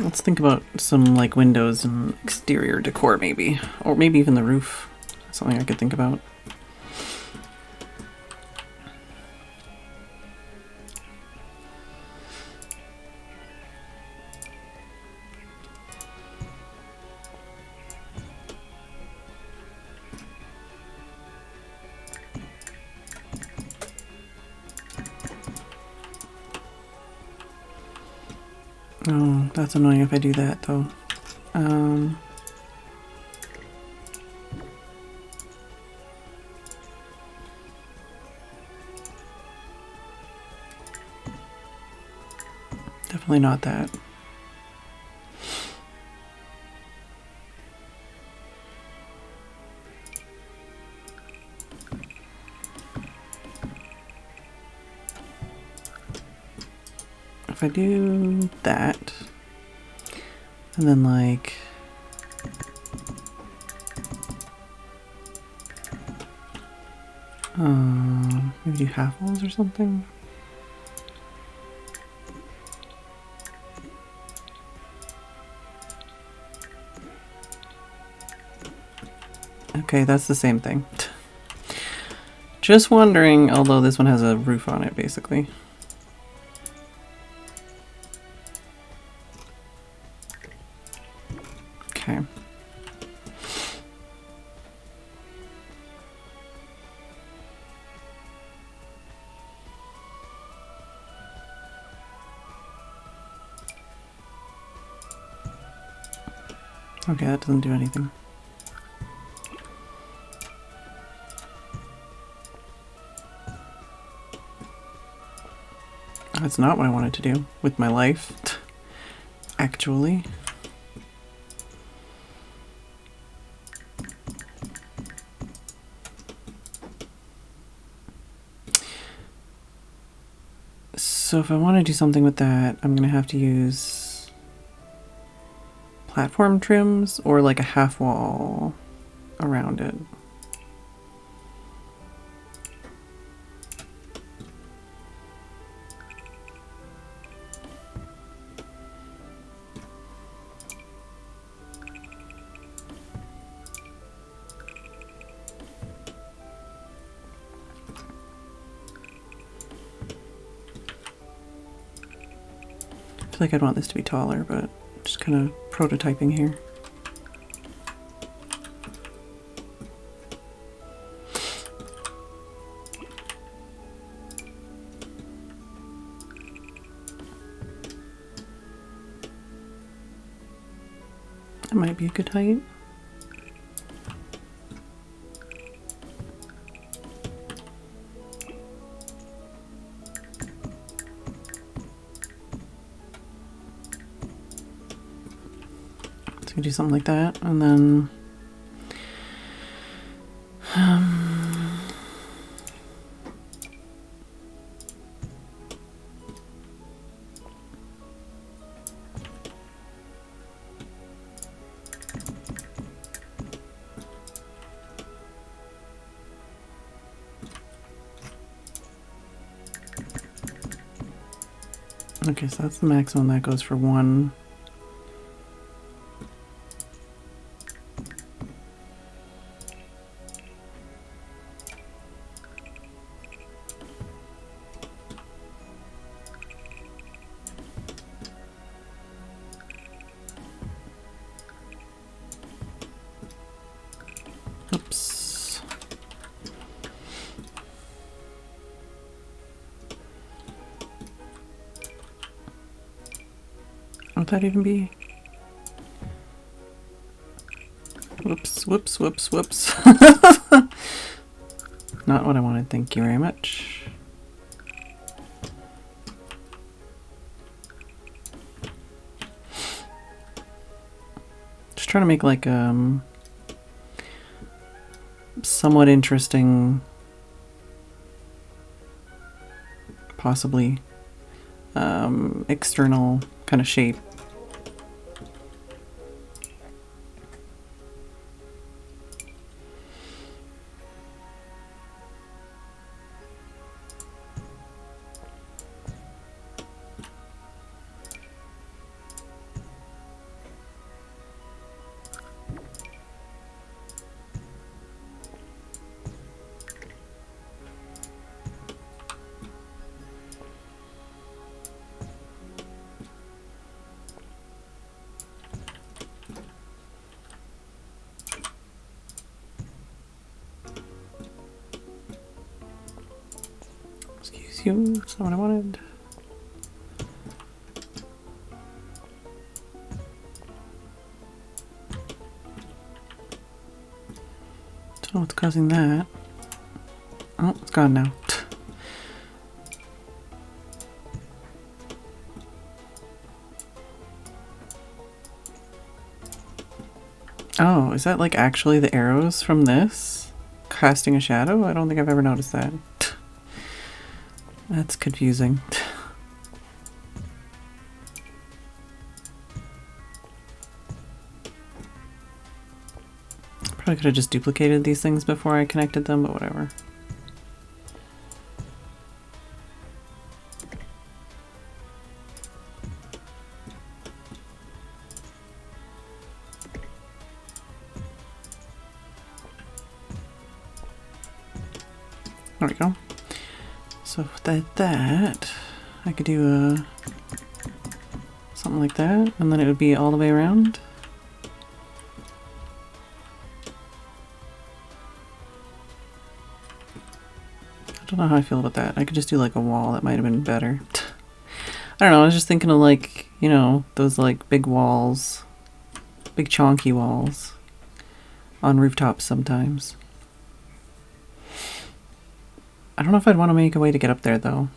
Let's think about some like windows and exterior decor maybe, or maybe even the roof. Something I could think about. Oh, that's annoying if I do that though. Definitely not that. If I do that, and then like, maybe do half walls or something. Okay, that's the same thing. Just wondering, although this one has a roof on it, basically. Okay. Okay, that doesn't do anything. That's not what I wanted to do with my life, actually. So if I want to do something with that, I'm going to have to use platform trims or like a half wall around it. I feel like I'd want this to be taller, but just kind of prototyping here. That might be a good height. Do something like that, and then Okay, so that's the maximum that goes for one. Oops. Would that even be? Whoops, whoops, whoops, whoops. Not what I wanted, thank you very much. Just trying to make like somewhat interesting, possibly external kind of shape. Excuse you, that's not what I wanted. Don't know what's causing that. Oh, it's gone now. Oh, is that like actually the arrows from this? Casting a shadow? I don't think I've ever noticed that. That's confusing. Probably could have just duplicated these things before I connected them, but whatever. There we go. So with that, I could do something like that, and then it would be all the way around. I don't know how I feel about that. I could just do like a wall. That might have been better. I don't know. I was just thinking of like, you know, those like big walls, big chonky walls on rooftops sometimes. I don't know if I'd want to make a way to get up there though.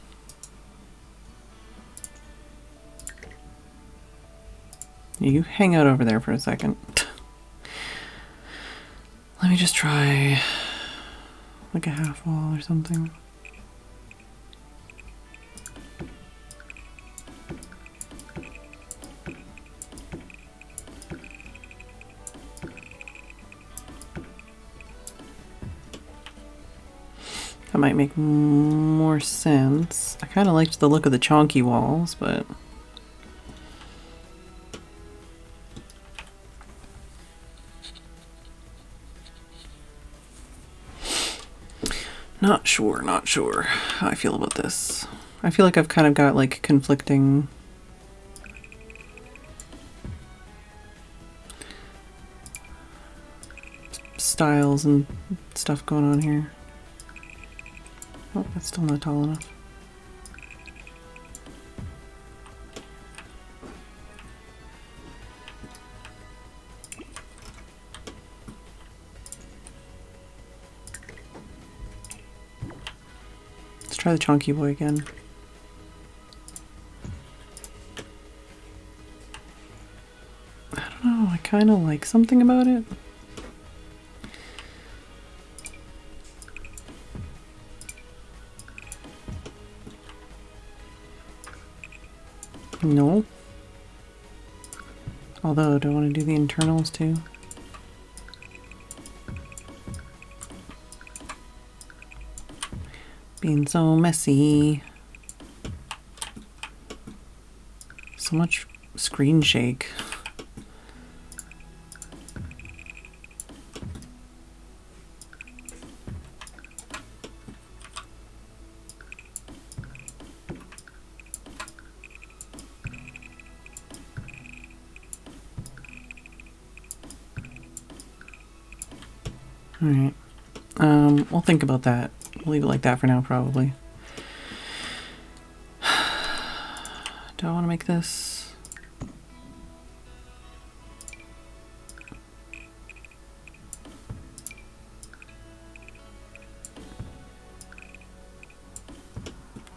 You hang out over there for a second. Let me just try like a half wall or something. That might make more sense. I kind of liked the look of the chonky walls, but not sure how I feel about this. I feel like I've kind of got like conflicting styles and stuff going on here. Oh, that's still not tall enough. Let's try the chonky boy again. I don't know, I kind of like something about it. No. Although, do I want to do the internals too? Being so messy. So much screen shake. Alright. We'll think about that. We'll leave it like that for now, probably. Do I want to make this?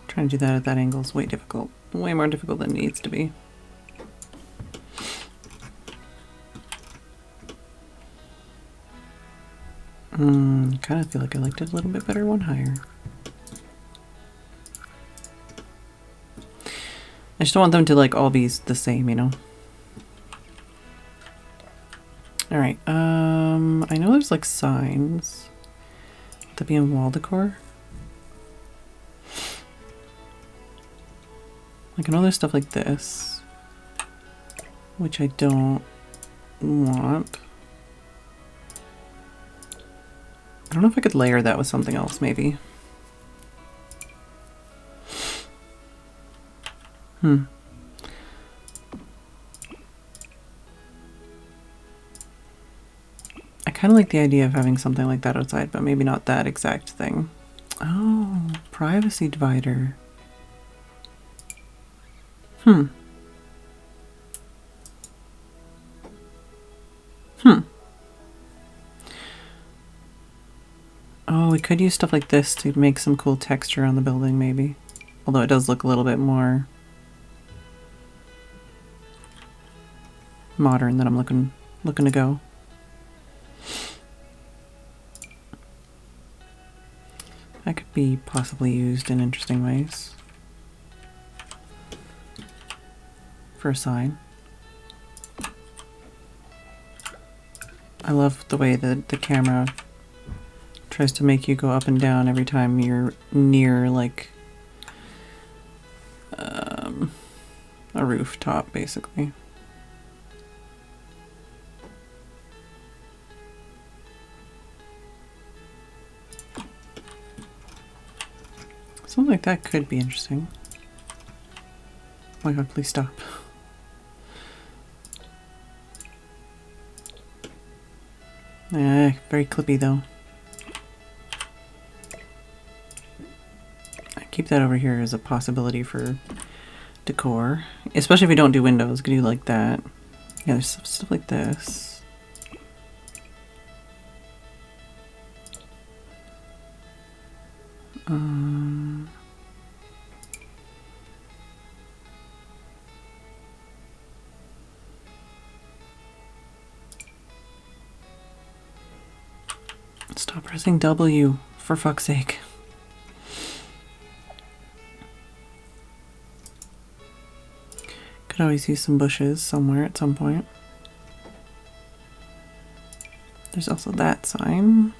Trying to do that at that angle is way difficult. Way more difficult than it needs to be. Kind of feel like I liked it a little bit better one higher. I just don't want them to like all be the same, you know? Alright, I know there's like signs. Would that be in wall decor? Like I know there's stuff like this, which I don't want. I don't know if I could layer that with something else, maybe. I kind of like the idea of having something like that outside, but maybe not that exact thing. Oh, privacy divider. Oh, we could use stuff like this to make some cool texture on the building, maybe. Although it does look a little bit more modern than I'm looking to go. That could be possibly used in interesting ways. For a sign. I love the way that the camera tries to make you go up and down every time you're near like a rooftop, basically. Something like that could be interesting. Oh my god, please stop. Very clippy though. I keep that over here as a possibility for decor. Especially if we don't do windows, could do like that. Yeah, there's stuff like this. Stop pressing W, for fuck's sake. Could always use some bushes somewhere at some point. There's also that sign.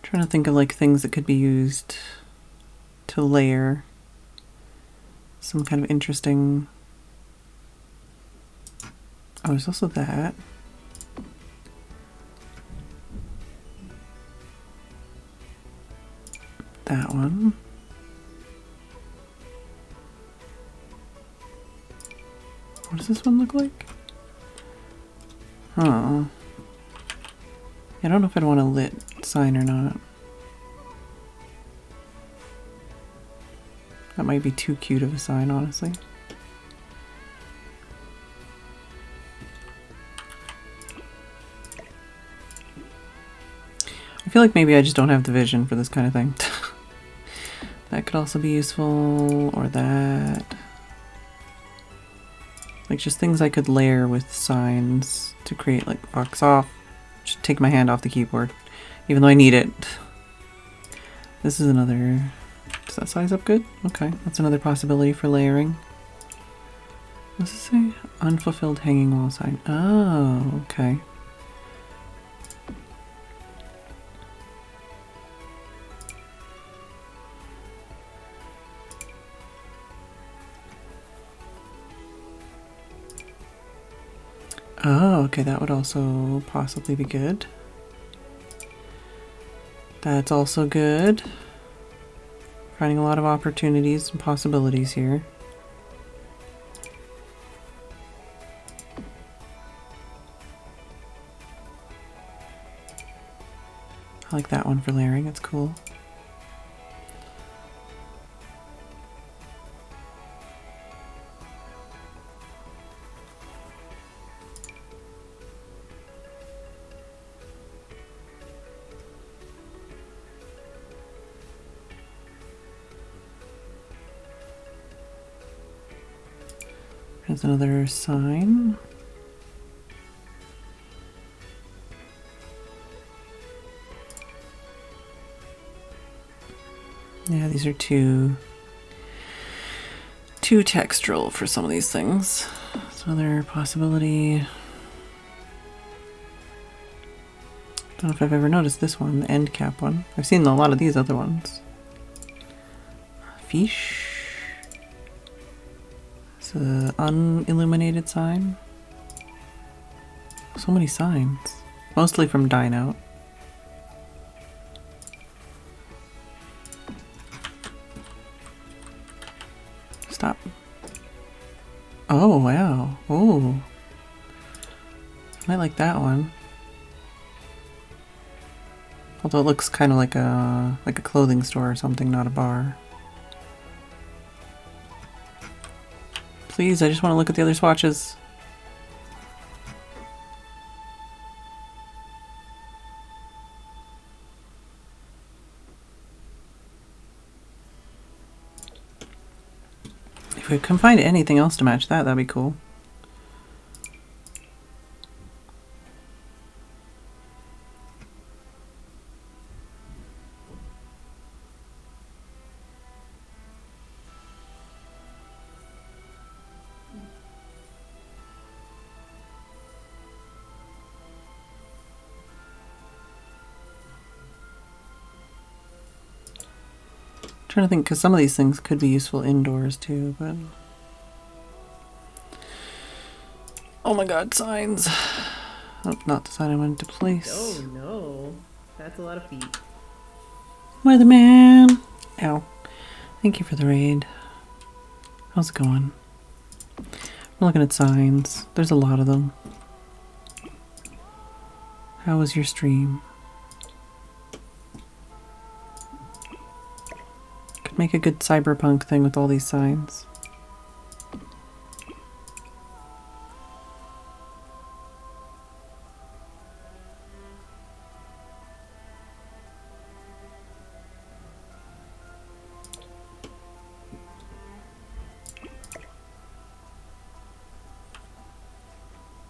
Trying to think of like things that could be used to layer some kind of interesting. Oh, there's also that. That one. What does this one look like? Oh. I don't know if I'd want a lit sign or not. That might be too cute of a sign, honestly. I feel like maybe I just don't have the vision for this kind of thing. That could also be useful, or that. Like just things I could layer with signs to create like box off. Just take my hand off the keyboard, even though I need it. This is another. Does that size up good? Okay, that's another possibility for layering. What's it say? Unfulfilled hanging wall sign. Oh, okay. Oh, okay, that would also possibly be good. That's also good. Finding a lot of opportunities and possibilities here. I like that one for layering, it's cool. There's another sign. Yeah, these are too textural for some of these things. That's another possibility. Don't know if I've ever noticed this one, the end cap one. I've seen a lot of these other ones. Fish. It's an unilluminated sign. So many signs. Mostly from Dine Out. Stop. Oh, wow. Oh. I might like that one. Although it looks kind of like a clothing store or something, not a bar. Please, I just want to look at the other swatches. If we can find anything else to match that, that'd be cool. Trying to think, because some of these things could be useful indoors too, but... Oh my god, signs! Oh, not the sign I wanted to place.
Oh no, that's a lot of feet.
Weatherman! Ow. Thank you for the raid. How's it going? We're looking at signs. There's a lot of them. How was your stream? Could make a good cyberpunk thing with all these signs.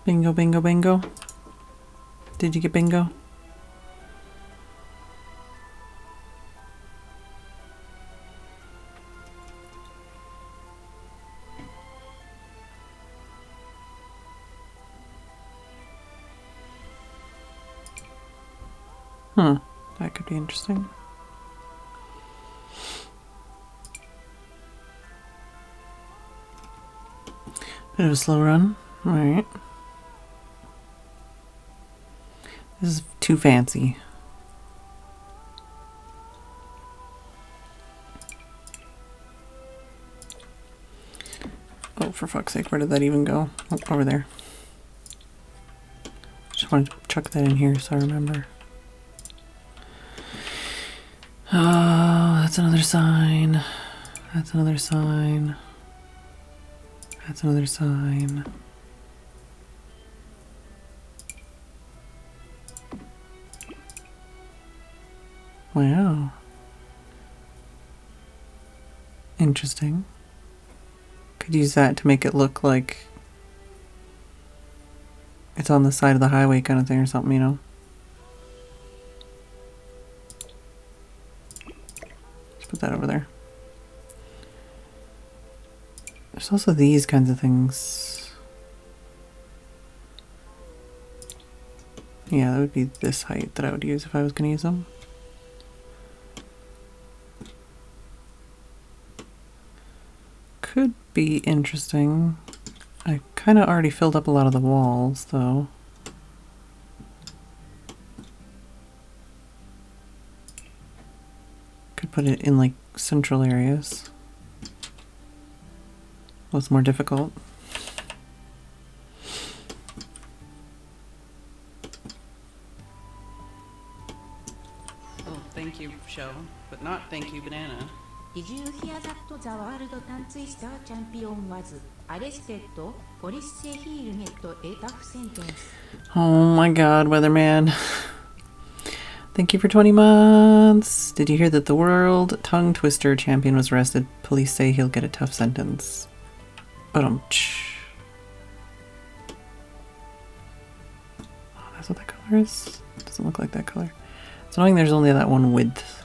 Bingo, bingo, bingo. Did you get bingo? That could be interesting. Bit of a slow run. Alright. This is too fancy. Oh, for fuck's sake, where did that even go? Oh, over there. Just wanted to chuck that in here so I remember. Oh, that's another sign. That's another sign. That's another sign. Wow. Interesting. Could use that to make it look like it's on the side of the highway kind of thing or something, you know? Let's put that over there. There's also these kinds of things. Yeah, that would be this height that I would use if I was going to use them. Could be interesting. I kind of already filled up a lot of the walls, though. Could put it in, like, central areas. Well, it's more difficult. Oh, thank you, show, but not thank you, banana.
Did you hear that the world tongue twister champion was arrested? Police say he'll get a tough sentence.
Oh my god, Weatherman. Thank you for 20 months. Did you hear that the world tongue twister champion was arrested? Police say he'll get a tough sentence. Oh, that's what that color is? Doesn't look like that color. It's annoying there's only that one width.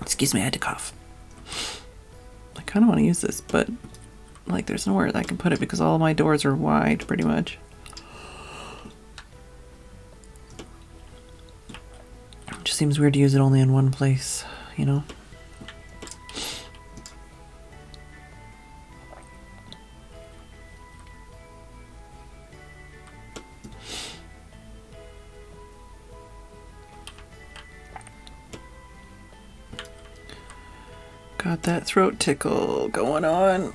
Excuse me, I had to cough. I kind of want to use this, but like there's nowhere that I can put it because all my doors are wide pretty much. It just seems weird to use it only in one place, you know? Got that throat tickle going on.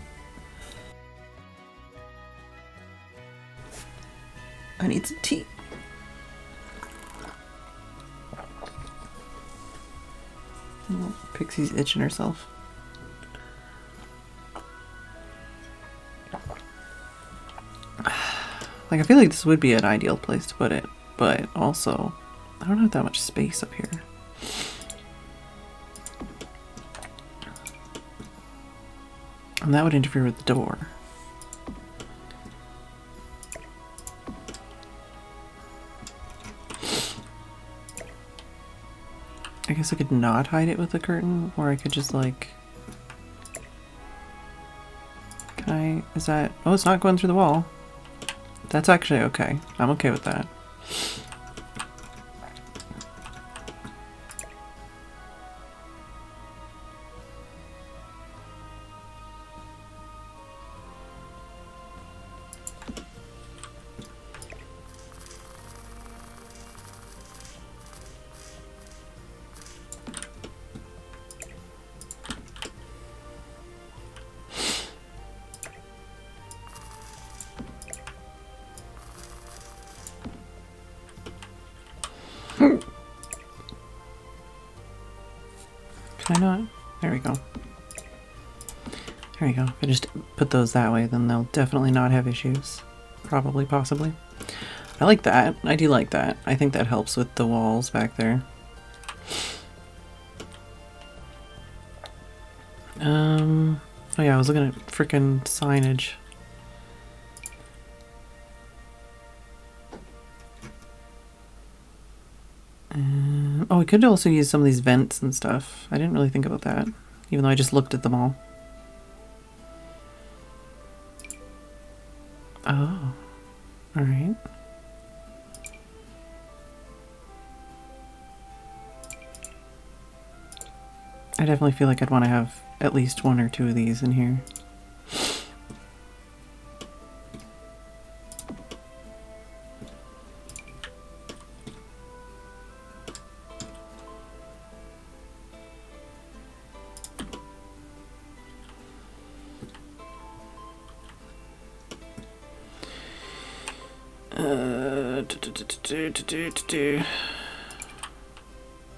I need some tea. Oh, Pixie's itching herself. Like, I feel like this would be an ideal place to put it, but also, I don't have that much space up here. And that would interfere with the door. I guess I could not hide it with a curtain, or I could just like... Can I... Is that... Oh, it's not going through the wall. That's actually okay. I'm okay with that. Can I not? There we go. There we go. If I just put those that way, then they'll definitely not have issues. Probably, possibly. I like that. I do like that. I think that helps with the walls back there. Oh yeah, I was looking at frickin' signage. Oh, we could also use some of these vents and stuff. I didn't really think about that, even though I just looked at them all. Oh, alright. I definitely feel like I'd want to have at least one or two of these in here.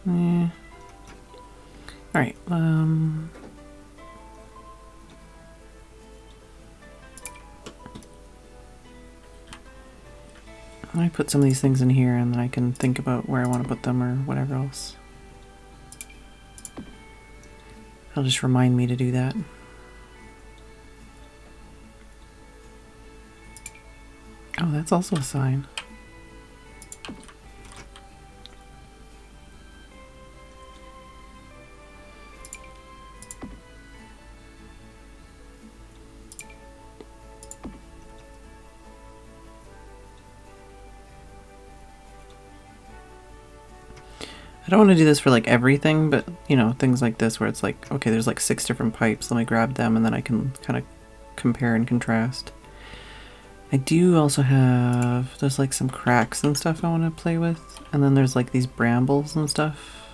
Yeah. Alright, I put some of these things in here and then I can think about where I want to put them or whatever else. It'll just remind me to do that. Oh, that's also a sign. I don't want to do this for like everything, but you know, things like this where it's like, okay, there's like 6 different pipes. Let me grab them and then I can kind of compare and contrast. I do also have, there's like some cracks and stuff I want to play with. And then there's like these brambles and stuff.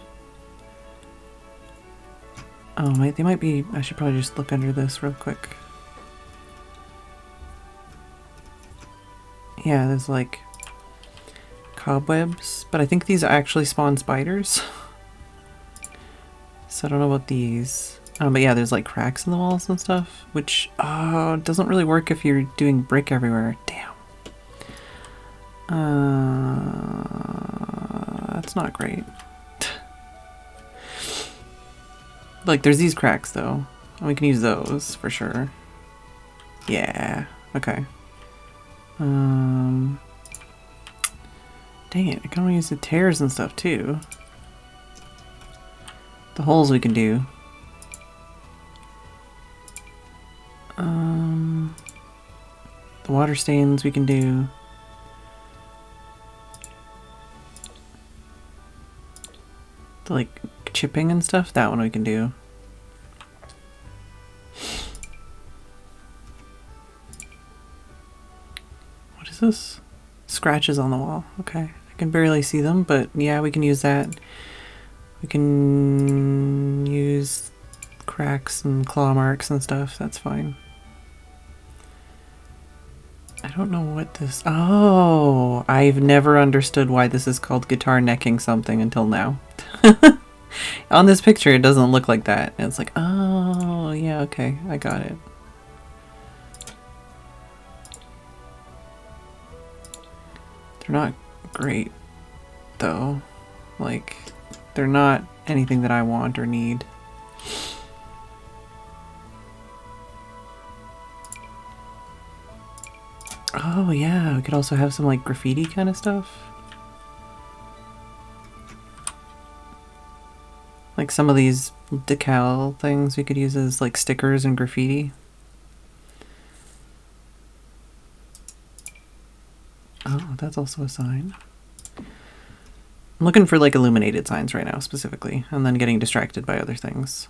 Oh, they might be, I should probably just look under this real quick. Yeah, there's like cobwebs, but I think these actually spawn spiders. So I don't know about these. But yeah, there's like cracks in the walls and stuff, which doesn't really work if you're doing brick everywhere. Damn. That's not great. Like, there's these cracks though. We can use those for sure. Yeah. Okay. Dang it, I can only use the tears and stuff too. The holes we can do. The water stains we can do. The like chipping and stuff, that one we can do. What is this? Scratches on the wall. Okay, I can barely see them, but yeah, we can use that. We can use cracks and claw marks and stuff, that's fine. I don't know what this... Oh! I've never understood why this is called guitar necking something until now. On this picture it doesn't look like that. And it's like, oh, yeah, okay, I got it. They're not great, though. Like, they're not anything that I want or need. Oh yeah, we could also have some like graffiti kind of stuff. Like some of these decal things we could use as like stickers and graffiti. Oh, that's also a sign. I'm looking for like illuminated signs right now specifically, and then getting distracted by other things.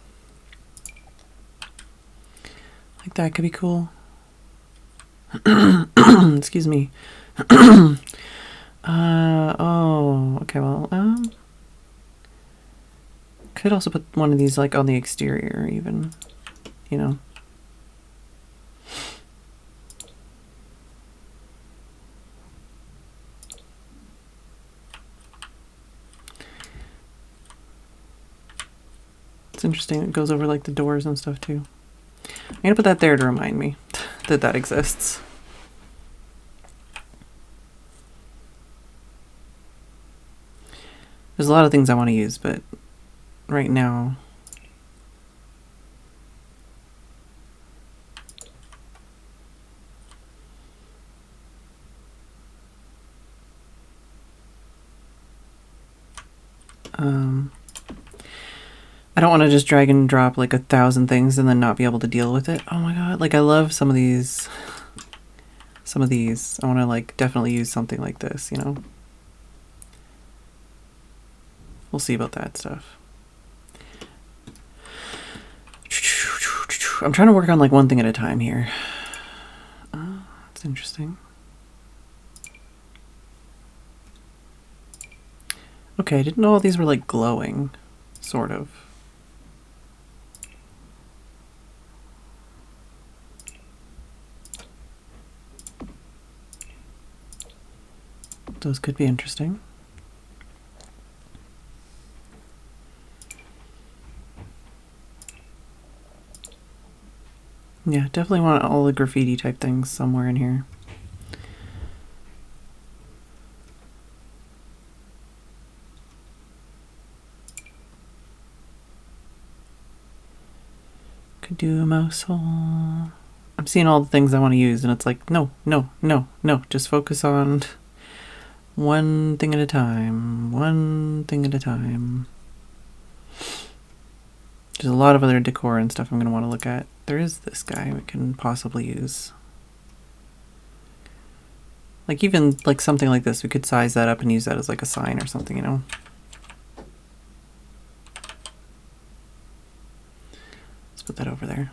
Like that could be cool. Excuse me. Oh, okay, well, could also put one of these like on the exterior even, you know. It's interesting, it goes over like the doors and stuff too. I'm gonna put that there to remind me that that exists. There's a lot of things I want to use, but right now I don't want to just drag and drop like 1,000 things and then not be able to deal with it. Oh my god, like I love some of these. Some of these. I want to like definitely use something like this, you know? We'll see about that stuff. I'm trying to work on like one thing at a time here. Oh, that's interesting. Okay, I didn't know all these were like glowing, sort of. Those could be interesting. Yeah, definitely want all the graffiti type things somewhere in here. Could do a mouse hole. I'm seeing all the things I want to use and it's like, no, no, no, no. Just focus on one thing at a time. One thing at a time. There's a lot of other decor and stuff I'm going to want to look at. There is this guy we can possibly use. Like even like something like this, we could size that up and use that as like a sign or something, you know? put that over there.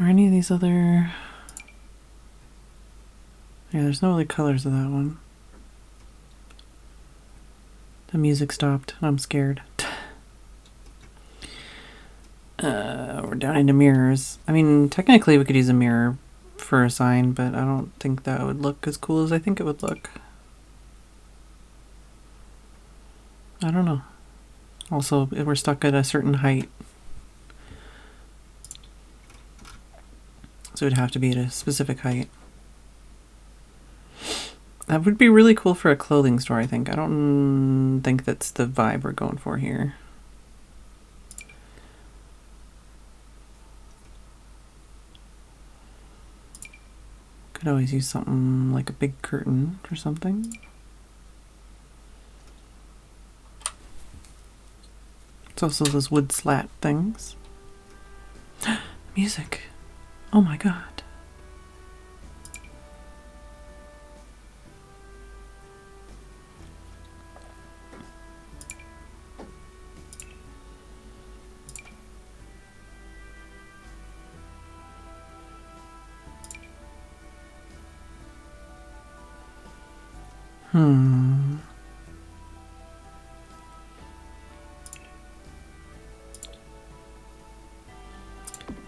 Are any of these other... Yeah, there's no other colors of that one. The music stopped, and I'm scared. We're down into mirrors. I mean, technically we could use a mirror for a sign, but I don't think that would look as cool as I think it would look. I don't know. Also, we're stuck at a certain height. So it'd have to be at a specific height. That would be really cool for a clothing store, I think. I don't think that's the vibe we're going for here. Could always use something like a big curtain or something. It's also those wood slat things. Music. Oh my god.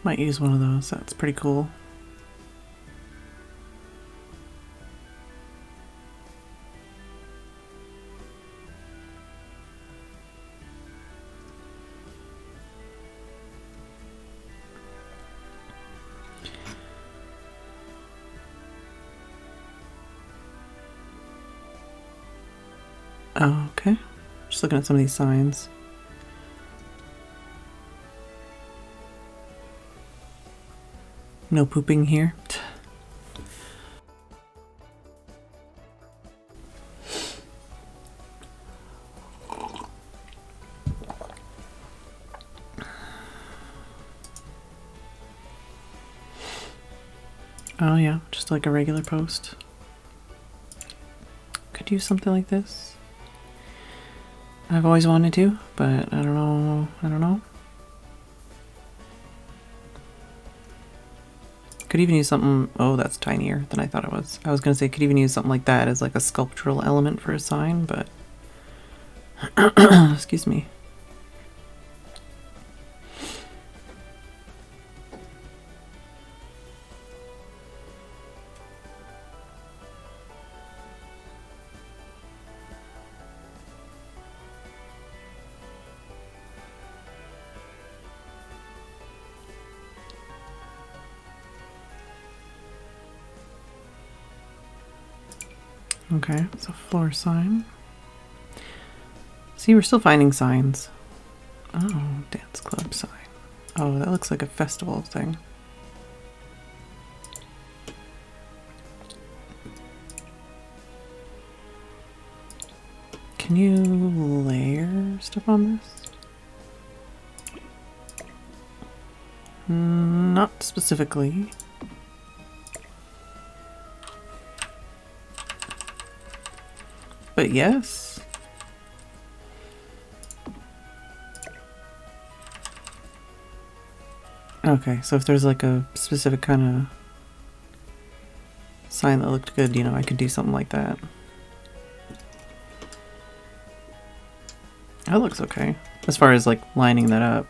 Might use one of those. That's pretty cool. Oh, okay. Just looking at some of these signs. No pooping here. Oh yeah, just like a regular post. Could use something like this. I've always wanted to, but I don't know. Could even use something, oh, that's tinier than I thought it was. I was gonna say could even use something like that as like a sculptural element for a sign, but excuse me. Okay, it's a floor sign. See, we're still finding signs. Oh, dance club sign. Oh, that looks like a festival thing. Can you layer stuff on this? Not specifically. But yes. Okay, so if there's like a specific kind of sign that looked good, you know, I could do something like that. That looks okay. As far as like lining that up.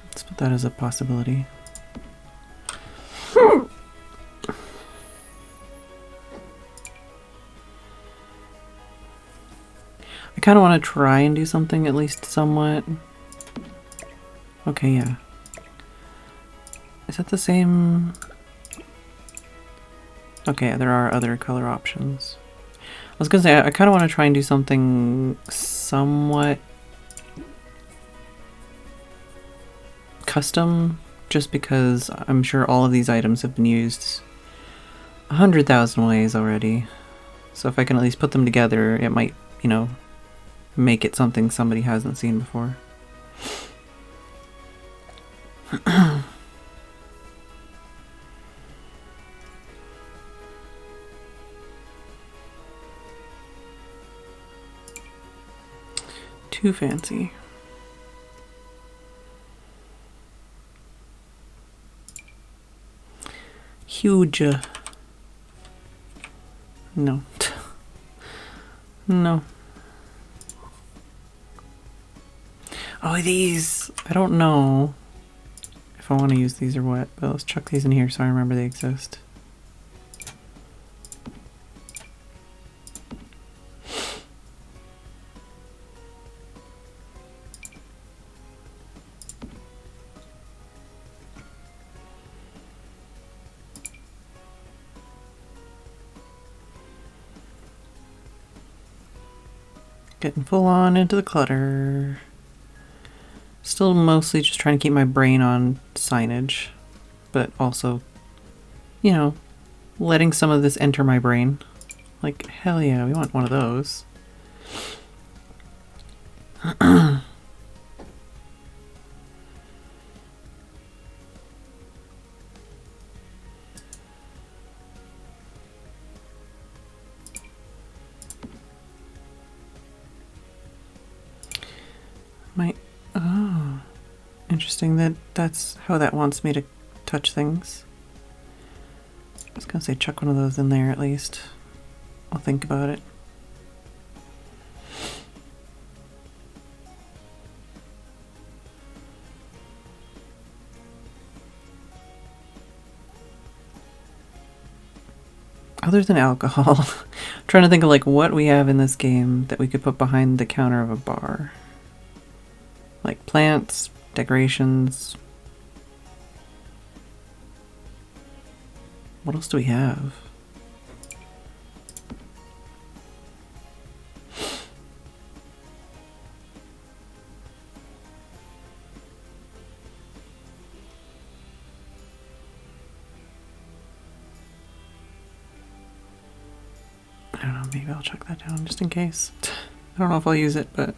Let's put that as a possibility. I kind of want to try and do something at least somewhat. Okay, yeah. Is that the same? Okay, there are other color options. I was gonna say, I kind of want to try and do something somewhat custom, just because I'm sure all of these items have been used 100,000 ways already. So if I can at least put them together, it might, you know, make it something somebody hasn't seen before. Too fancy. Huge. No. No. Oh, these. I don't know if I want to use these or what, but let's chuck these in here so I remember they exist. Getting full on into the clutter. Still mostly just trying to keep my brain on signage, but also, you know, letting some of this enter my brain. Like, hell yeah, we want one of those. Oh, interesting that that's how that wants me to touch things. I was gonna say chuck one of those in there at least. I'll think about it. Other than alcohol, I'm trying to think of like what we have in this game that we could put behind the counter of a bar. Like plants, decorations. What else do we have? I don't know, maybe I'll check that down just in case. I don't know if I'll use it, but...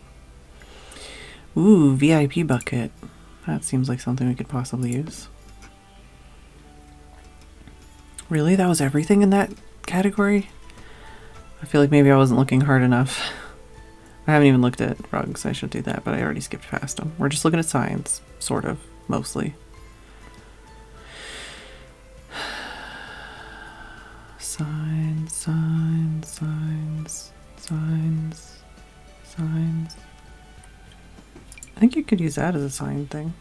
Ooh, VIP bucket. That seems like something we could possibly use. Really? That was everything in that category? I feel like maybe I wasn't looking hard enough. I haven't even looked at rugs. I should do that, but I already skipped past them. We're just looking at signs, sort of, mostly. Signs, signs, signs, signs, signs. I think you could use that as a sign thing.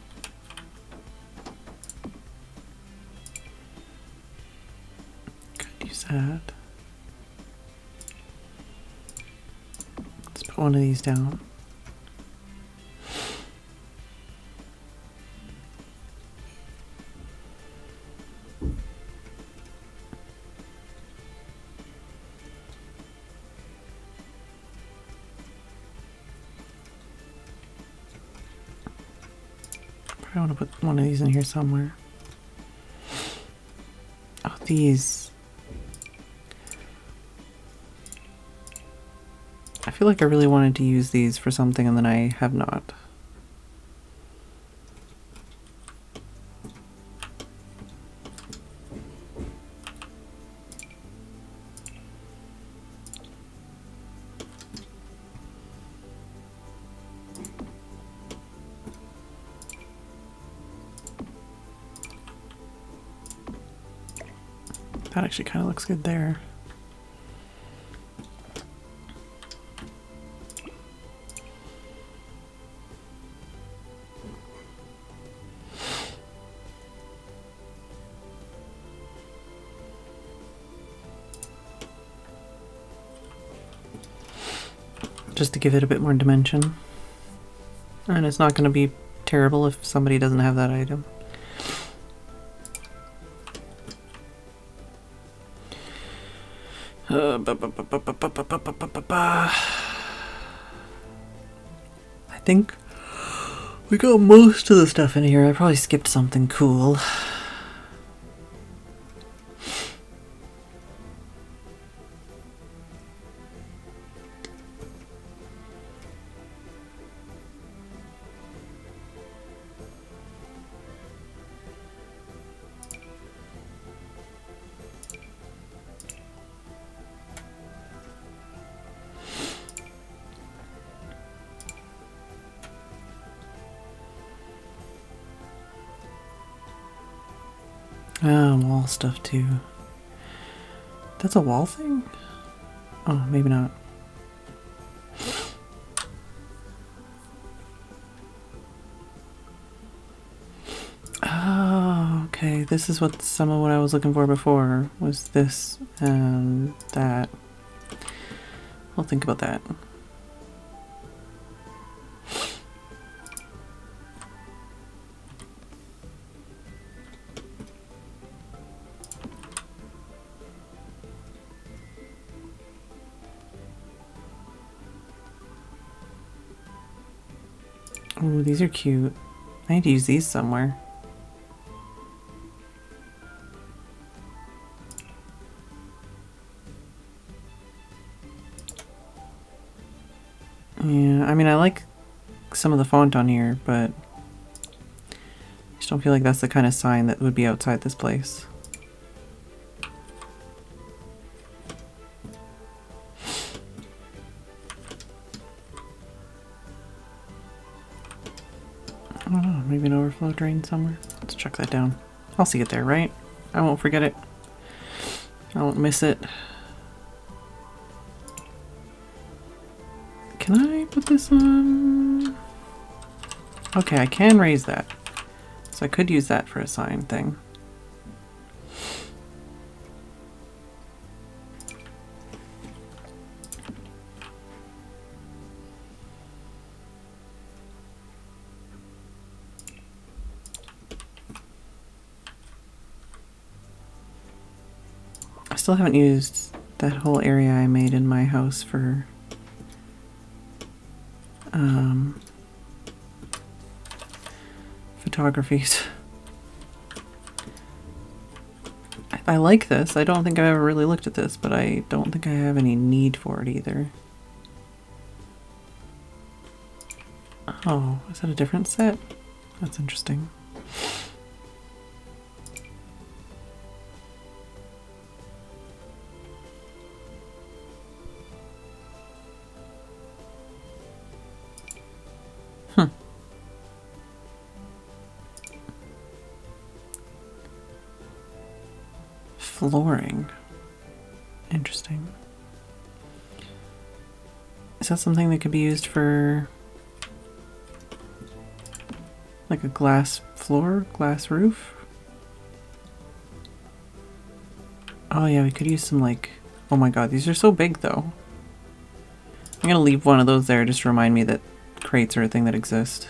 Could use that. Let's put one of these down. I want to put one of these in here somewhere. Oh, these. I feel like I really wanted to use these for something and then I have not. That actually kind of looks good there. Just to give it a bit more dimension. And it's not going to be terrible if somebody doesn't have that item. I think we got most of the stuff in here. I probably skipped something cool. Ah, wall stuff too. That's a wall thing? Oh, maybe not. Oh, okay. This is what some of what I was looking for before was this and that. I'll think about that. Oh, these are cute. I need to use these somewhere. Yeah, I mean, I like some of the font on here, but I just don't feel like that's the kind of sign that would be outside this place. I don't know, maybe an overflow drain somewhere. Let's check that down. I'll see it there, right? I won't forget it. I won't miss it. Can I put this on? Okay, I can raise that. So I could use that for a sign thing. I still haven't used that whole area I made in my house for photographies. I like this. I don't think I've ever really looked at this, but I don't think I have any need for it either. Oh, is that a different set? That's interesting. Flooring. Interesting. Is that something that could be used for like a glass floor, glass roof? Oh yeah, we could use some like, oh my god, these are so big though. I'm gonna leave one of those there just to remind me that crates are a thing that exist.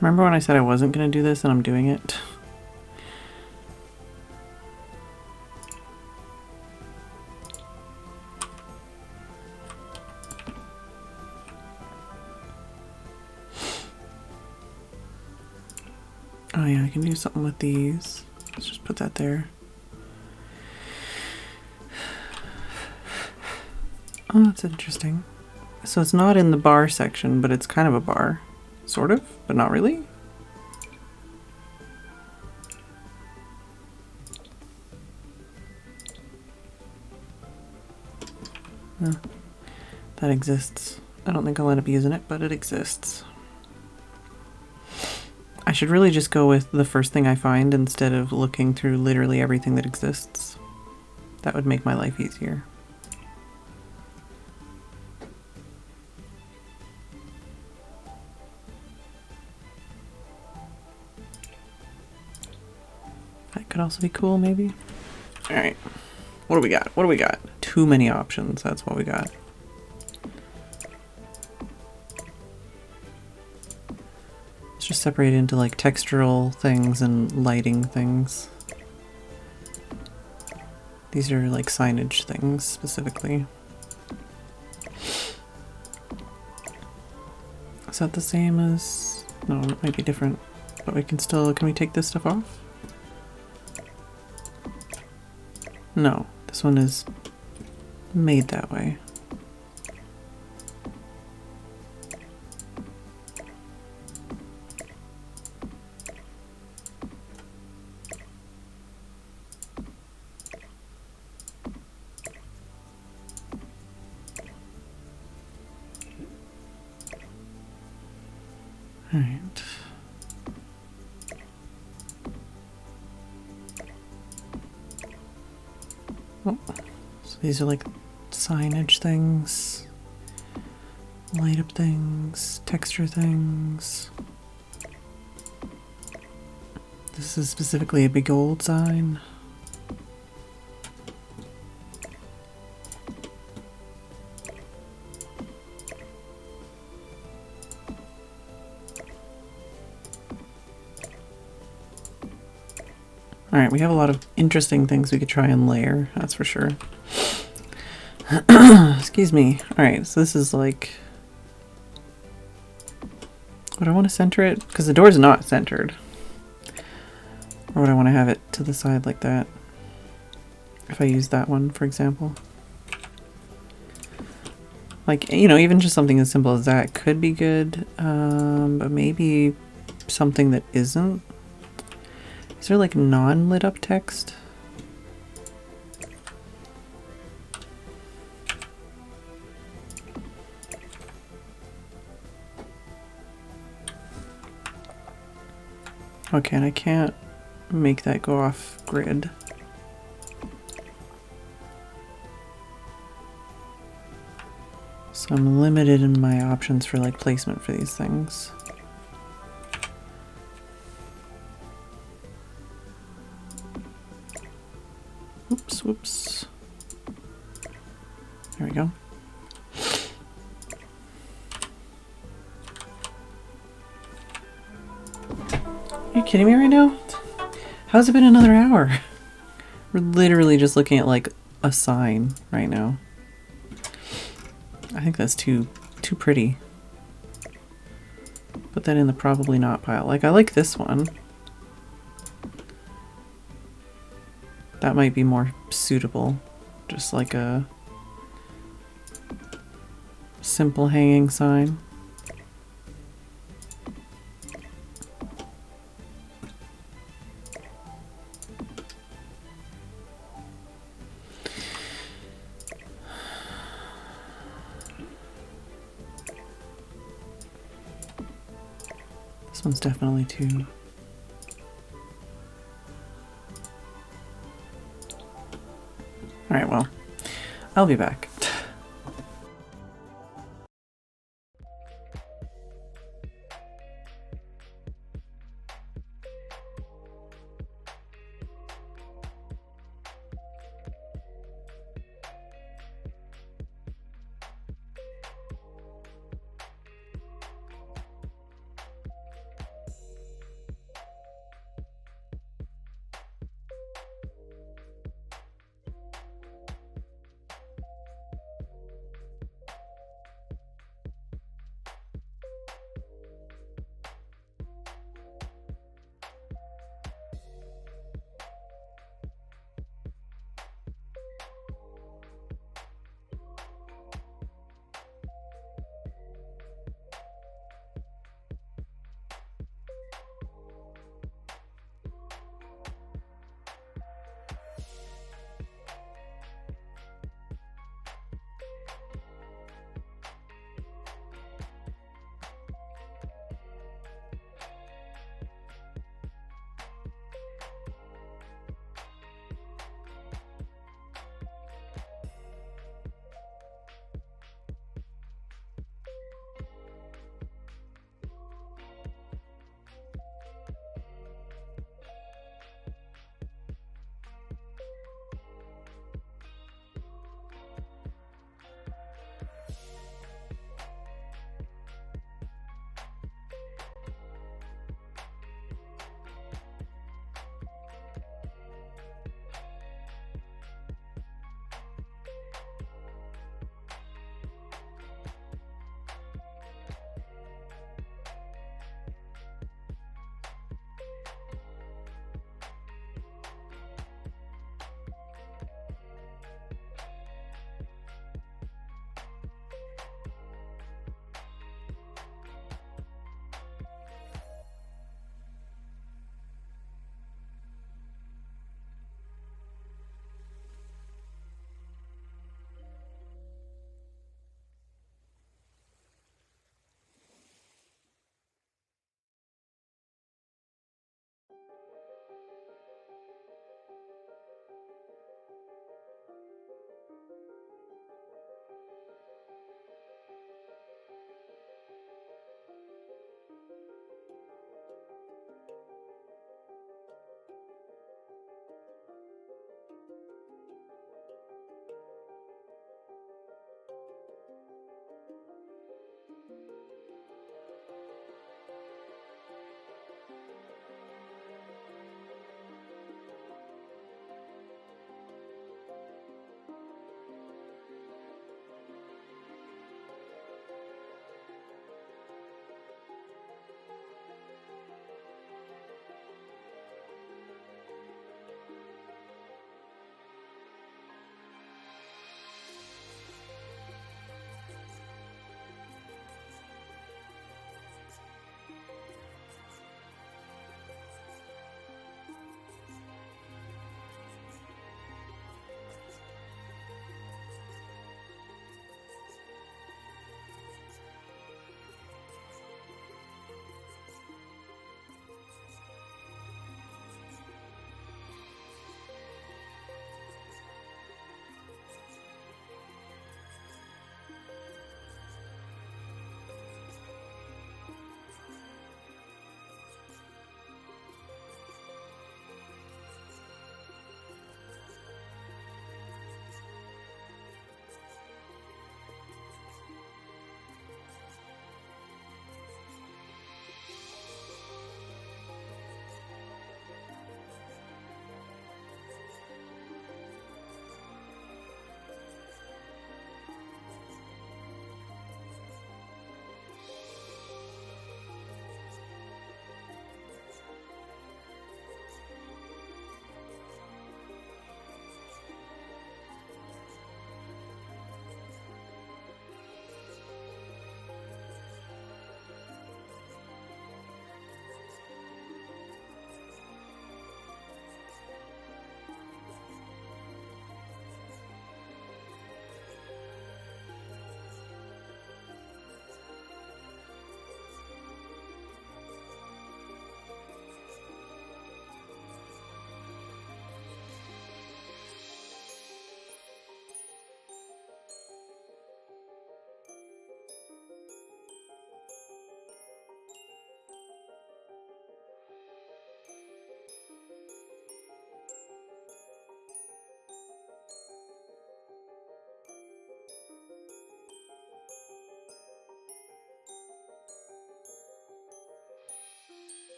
Remember when I said I wasn't going to do this and I'm doing it? Oh yeah, I can do something with these. Let's just put that there. Oh, that's interesting. So it's not in the bar section, but it's kind of a bar. Sort of, but not really. Oh, that exists. I don't think I'll end up using it, but it exists. I should really just go with the first thing I find instead of looking through literally everything that exists. That would make my life easier. That could also be cool, maybe. Alright. What do we got? What do we got? Too many options. That's what we got. It's just separated into like textural things and lighting things. These are like signage things specifically. Is that the same as... No, it might be different. But we can still... Can we take this stuff off? No, this one is made that way. Oh, so these are like signage things, light up things, texture things. This is specifically a big old sign. Alright, we have a lot of interesting things we could try and layer, that's for sure. Excuse me. Alright, so this is like... Would I want to center it? Because the door's not centered. Or would I want to have it to the side like that? If I use that one, for example. Like, you know, even just something as simple as that could be good. But maybe something that isn't. Is there like non-lit up text? Okay, and I can't make that go off grid. So I'm limited in my options for like placement for these things. Oops, whoops. There we go. Are you kidding me right now? How's it been another hour? We're literally just looking at like a sign right now. I think that's too pretty. Put that in the probably not pile. Like, I like this one. That might be more suitable. Just like a simple hanging sign. This one's definitely too... Alright, well, I'll be back.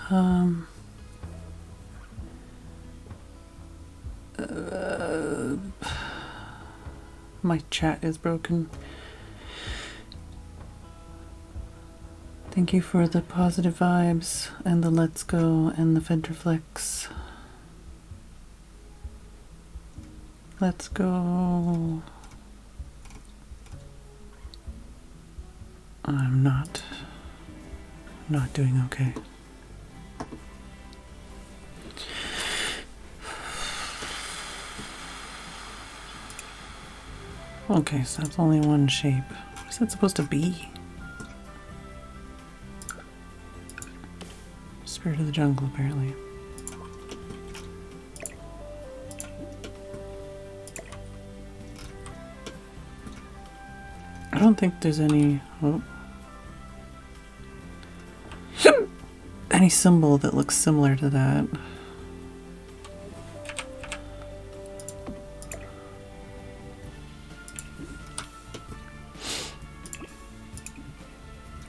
Um, my chat is broken. Thank you for the positive vibes and the let's go and the Fedreflex. Let's go. I'm not doing okay. Okay, so that's only one shape. What is that supposed to be? Spirit of the jungle, apparently. I don't think there's any... Oh. Any symbol that looks similar to that.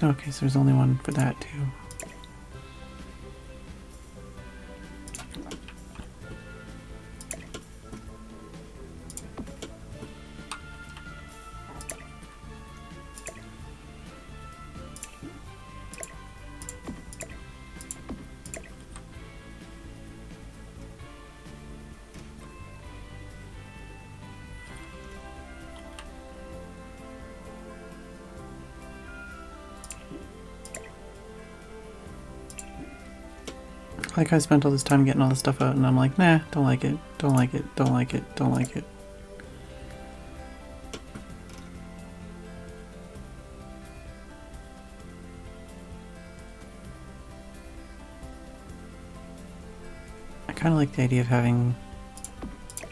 Okay, so there's only one for that too. Like I spent all this time getting all this stuff out and I'm like, nah, don't like it, don't like it, don't like it, don't like it. I kind of like the idea of having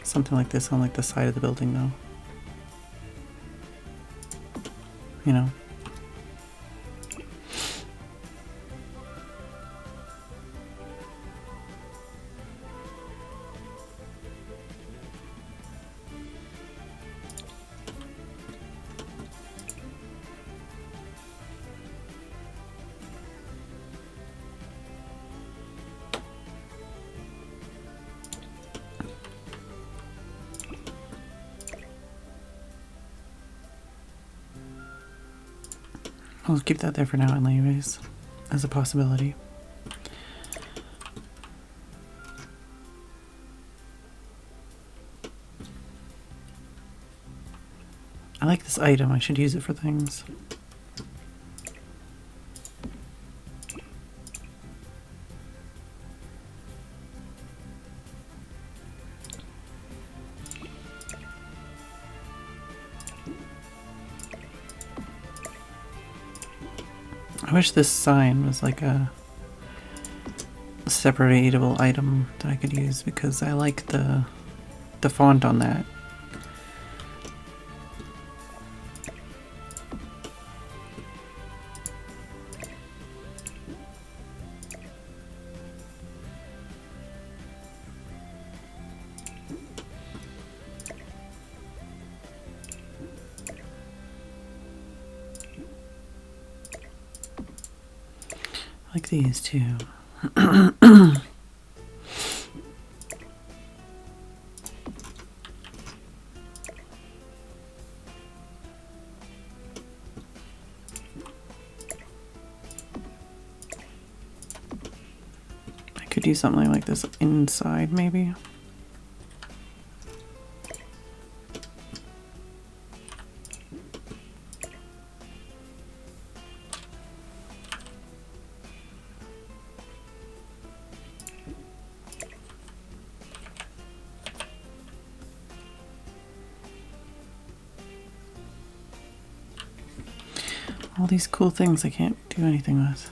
something like this on like the side of the building though. You know? I'll keep that there for now anyways, as a possibility. I like this item, I should use it for things. I wish this sign was like a separatable item that I could use because I like the font on that. I like these too. I could do something like this inside maybe. All these cool things I can't do anything with.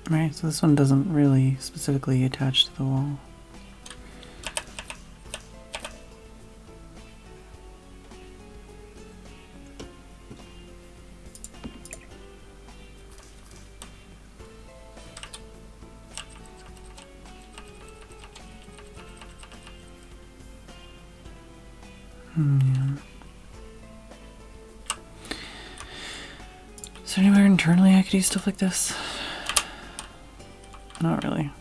Right, so this one doesn't really specifically attach to the wall. Yeah. Is there anywhere internally I could use stuff like this? Not really.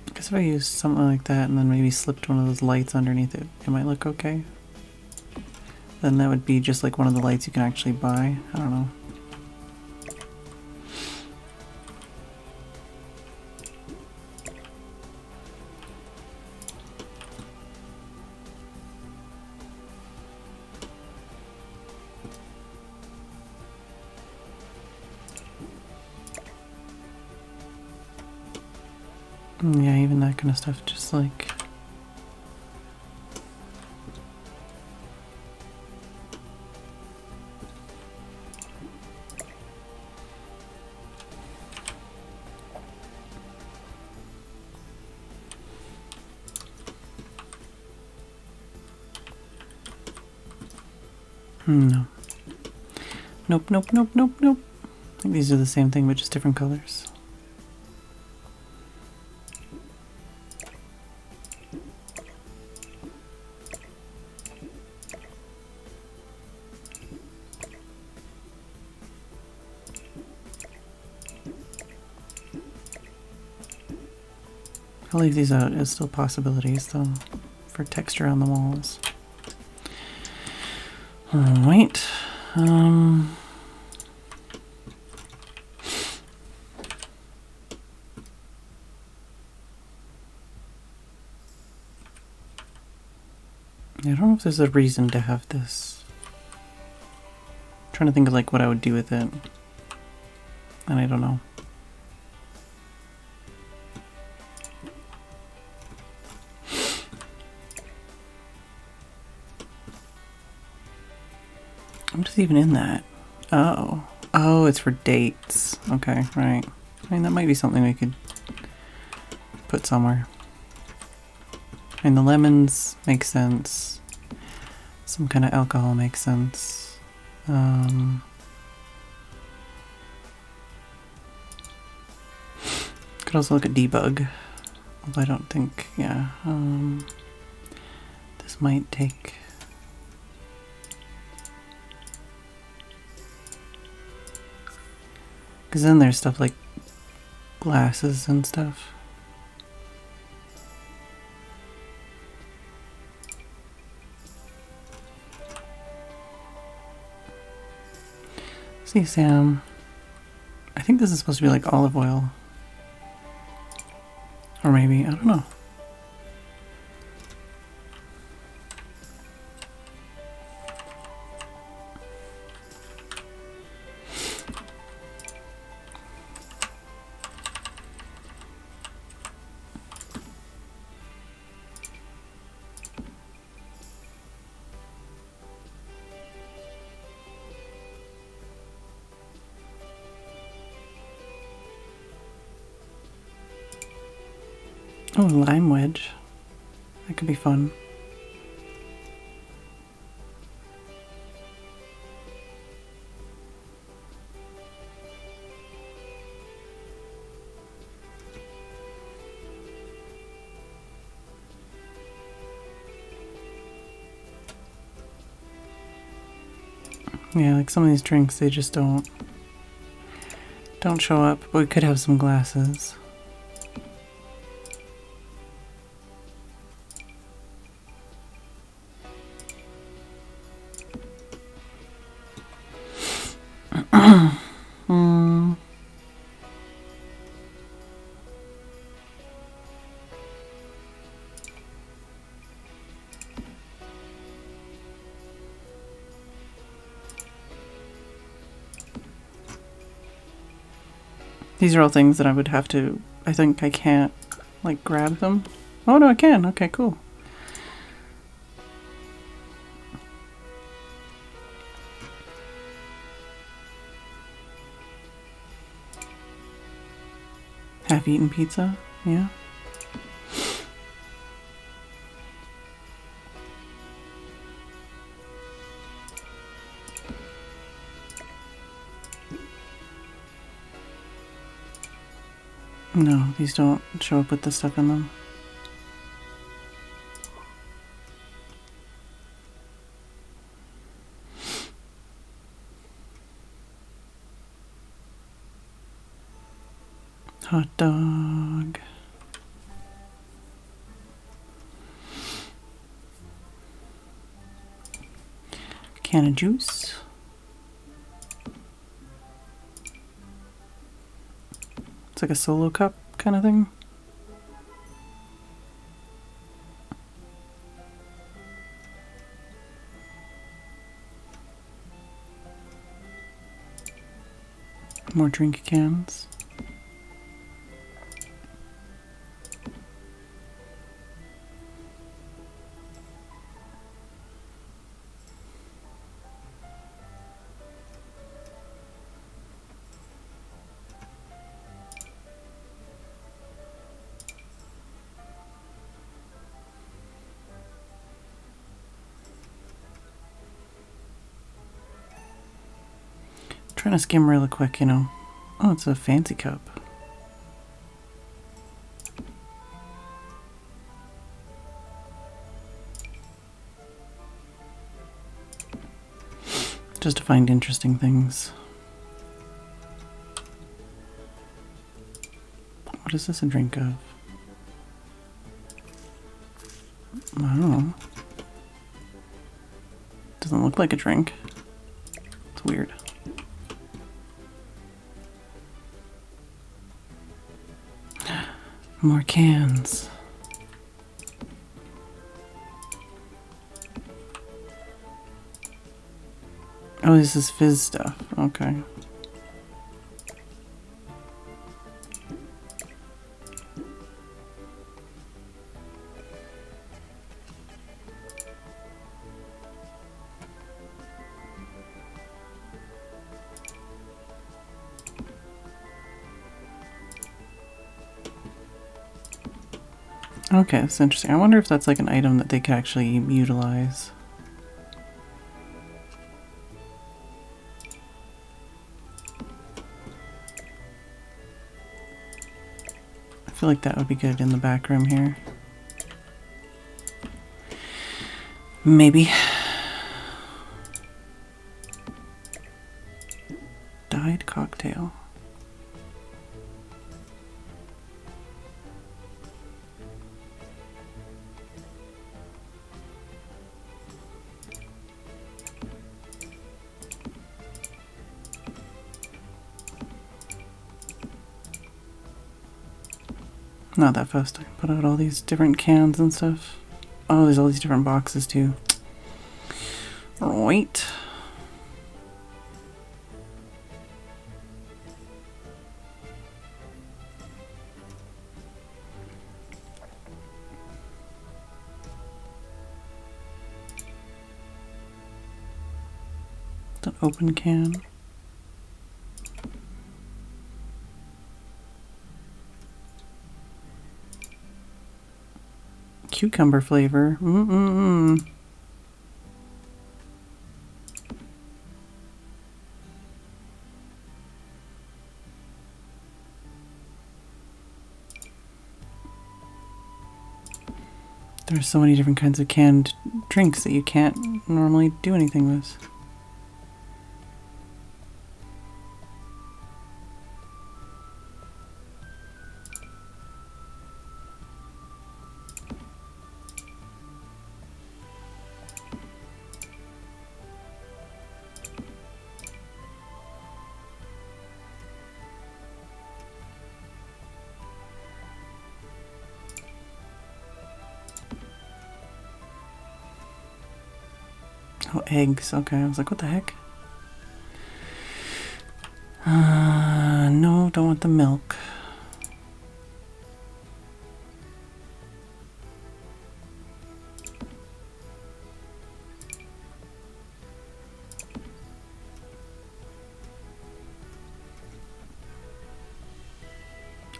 I guess if I use something like that and then maybe slipped one of those lights underneath it, it might look okay. Then that would be just like one of the lights you can actually buy. I don't know. Yeah, even that kind of stuff, just like... No. Nope, nope, nope, nope, nope. I think these are the same thing, but just different colors. I'll leave these out as still possibilities, though, for texture on the walls. Alright. I don't know if there's a reason to have this. I'm trying to think of like what I would do with it. And I don't know. What is even in that? Oh. Oh, it's for dates. Okay, right. I mean, that might be something we could put somewhere. And the lemons make sense. Some kind of alcohol makes sense. Could also look at debug. Although I don't think, yeah. This might take... Because then there's stuff like glasses and stuff. See, Sam. I think this is supposed to be like olive oil. Or maybe, I don't know. Oh, lime wedge. That could be fun. Yeah, like some of these drinks, they just don't show up, but we could have some glasses. These are all things that I would have to, I think I can't, like, grab them. Oh, no, I can. Okay, cool. Half-eaten pizza, yeah. No, these don't show up with the stuff in them. Hot dog. Can of juice. It's like a solo cup kind of thing. More drink cans. Trying to skim really quick, you know. Oh, it's a fancy cup. Just to find interesting things. What is this a drink of? I don't know. Doesn't look like a drink. It's weird. More cans. Oh, this is fizz stuff. Okay. Okay, that's interesting. I wonder if that's like an item that they could actually utilize. I feel like that would be good in the back room here. Maybe. Dyed cocktail. Not that fast. I put out all these different cans and stuff. Oh, there's all these different boxes too. Right. It's an open can. Cucumber flavor. There's so many different kinds of canned drinks that you can't normally do anything with. Oh, eggs. Okay, I was like, what the heck? No, don't want the milk.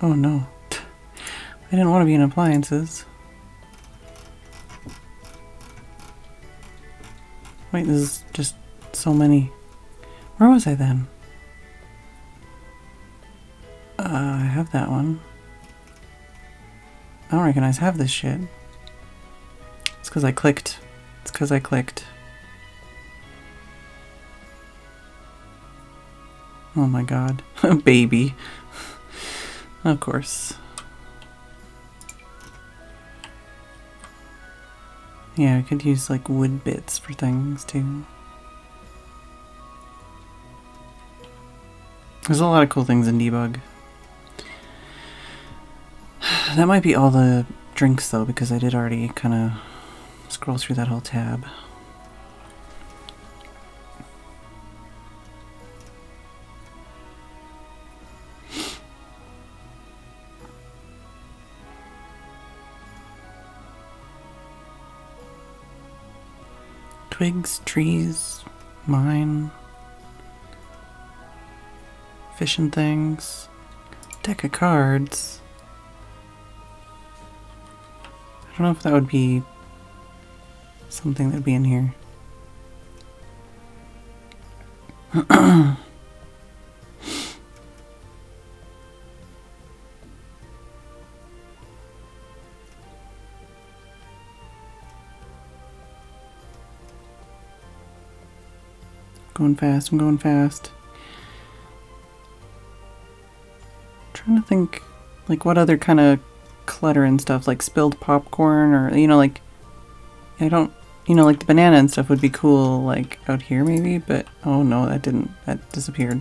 Oh no. I didn't want to be in appliances. Wait, this is just so many. Where was I then? I have that one. I don't recognize half this shit. It's because I clicked. It's because I clicked. Oh my god. Baby. Of course. Yeah, I could use like wood bits for things too. There's a lot of cool things in debug. That might be all the drinks though, because I did already kind of scroll through that whole tab. Twigs, trees, mine, fishing things, deck of cards. I don't know if that would be something that'd be in here. Going fast, I'm going fast. I'm trying to think, like, what other kind of clutter and stuff, like spilled popcorn, or, you know, like, I don't, you know, like the banana and stuff would be cool, like, out here maybe, but, oh no, that didn't, that disappeared.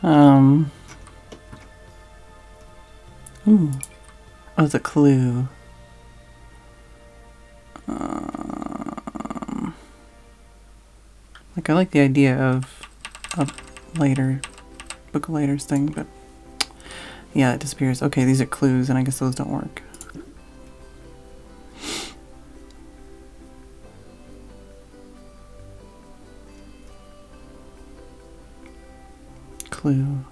Ooh. Oh, it's a clue. Like, I like the idea of a lighter, book of lighters thing, but yeah, it disappears. Okay, these are clues, and I guess those don't work. Clue.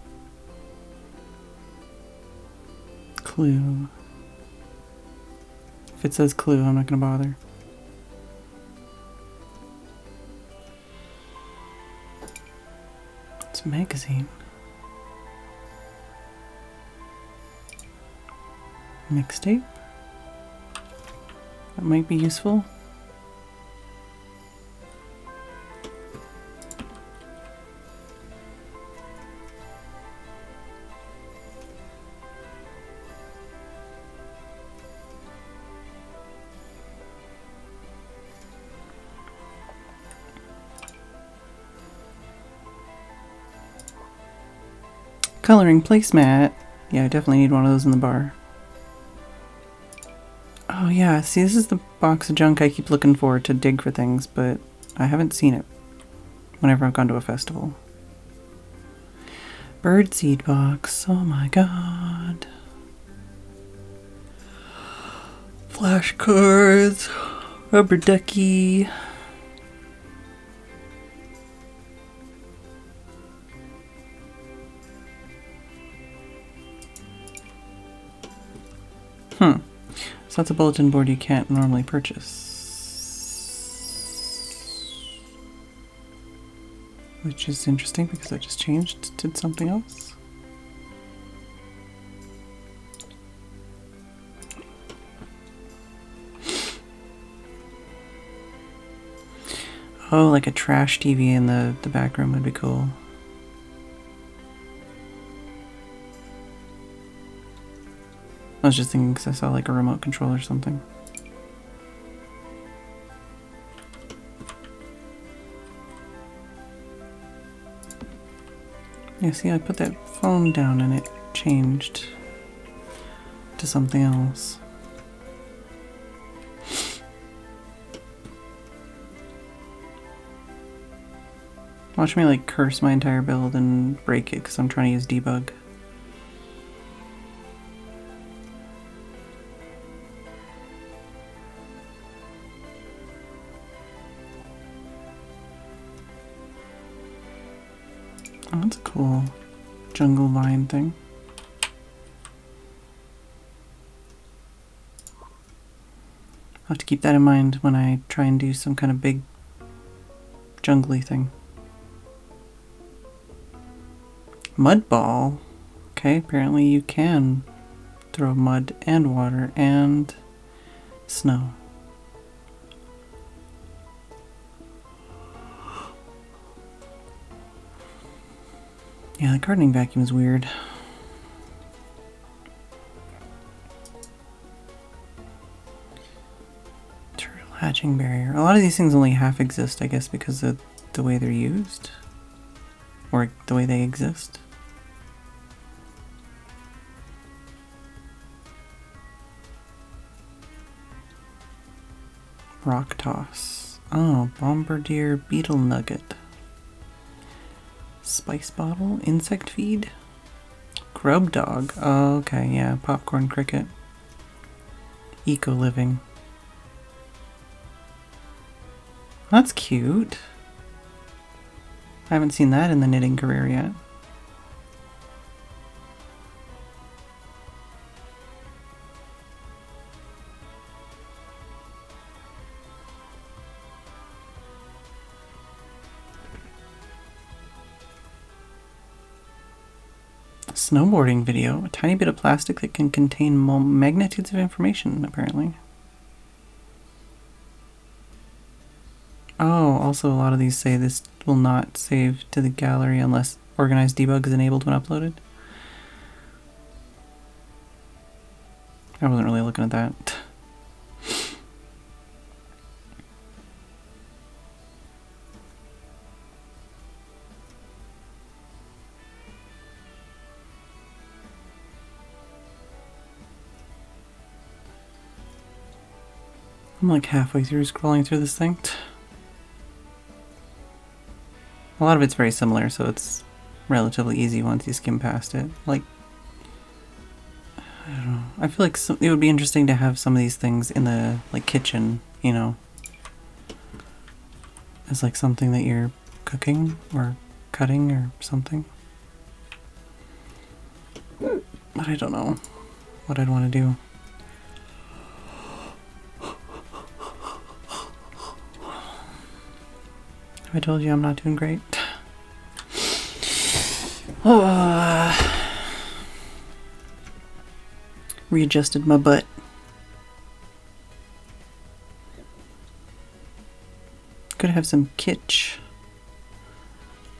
Clue. If it says clue, I'm not gonna bother. It's a magazine. Mixtape? That might be useful. Coloring placemat. Yeah, I definitely need one of those in the bar. Oh yeah, see, this is the box of junk I keep looking for to dig for things, but I haven't seen it whenever I've gone to a festival. Birdseed box. Oh my god. Flashcards. Rubber ducky. So that's a bulletin board you can't normally purchase. Which is interesting because I just changed to something else. Oh, like a trash TV in the back room would be cool. I was just thinking because I saw like a remote control or something. Yeah, see, I put that phone down and it changed to something else. Watch me like curse my entire build and break it because I'm trying to use debug. Oh, that's a cool jungle vine thing. I'll have to keep that in mind when I try and do some kind of big jungly thing. Mud ball. Okay, apparently you can throw mud and water and snow. Yeah, the gardening vacuum is weird. Turtle hatching barrier. A lot of these things only half exist, I guess, because of the way they're used. Or the way they exist. Rock toss. Oh, bombardier beetle nugget. Spice bottle, insect feed, grub dog. Oh, okay, yeah, popcorn cricket. Eco living. That's cute. I haven't seen that in the knitting career yet. Snowboarding video. A tiny bit of plastic that can contain magnitudes of information, apparently. Oh, also a lot of these say this will not save to the gallery unless organized debug is enabled when uploaded. I wasn't really looking at that. I'm like halfway through scrolling through this thing. A lot of it's very similar, so it's relatively easy once you skim past it. Like, I don't know. I feel like it would be interesting to have some of these things in the like kitchen, you know, as like something that you're cooking or cutting or something. But I don't know what I'd want to do. I told you I'm not doing great. Readjusted my butt. Could have some kitsch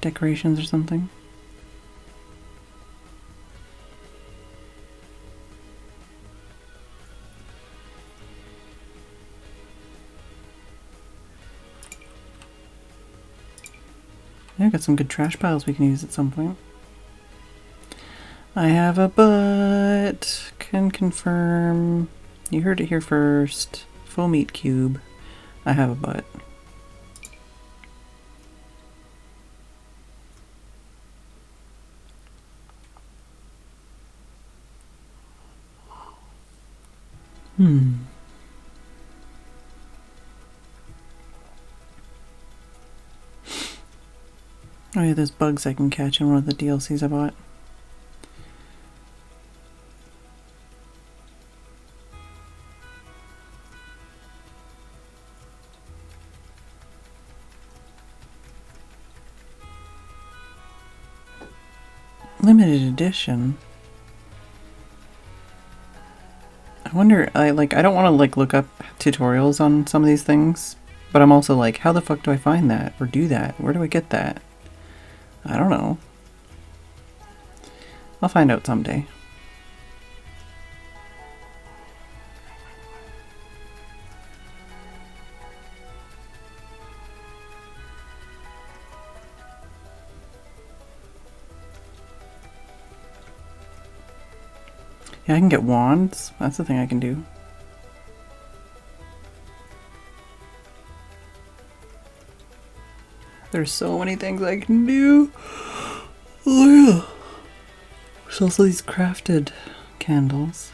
decorations or something. Yeah, got some good trash piles we can use at some point. I have a butt. Can confirm. You heard it here first. Full meat cube. I have a butt. Oh yeah, there's bugs I can catch in one of the DLCs I bought. Limited edition. I wonder, I don't want to like look up tutorials on some of these things, but I'm also like, how the fuck do I find that or do that? Where do I get that? I don't know. I'll find out someday. Yeah, I can get wands. That's the thing I can do. There's so many things I can do. Oh yeah. There's also these crafted candles.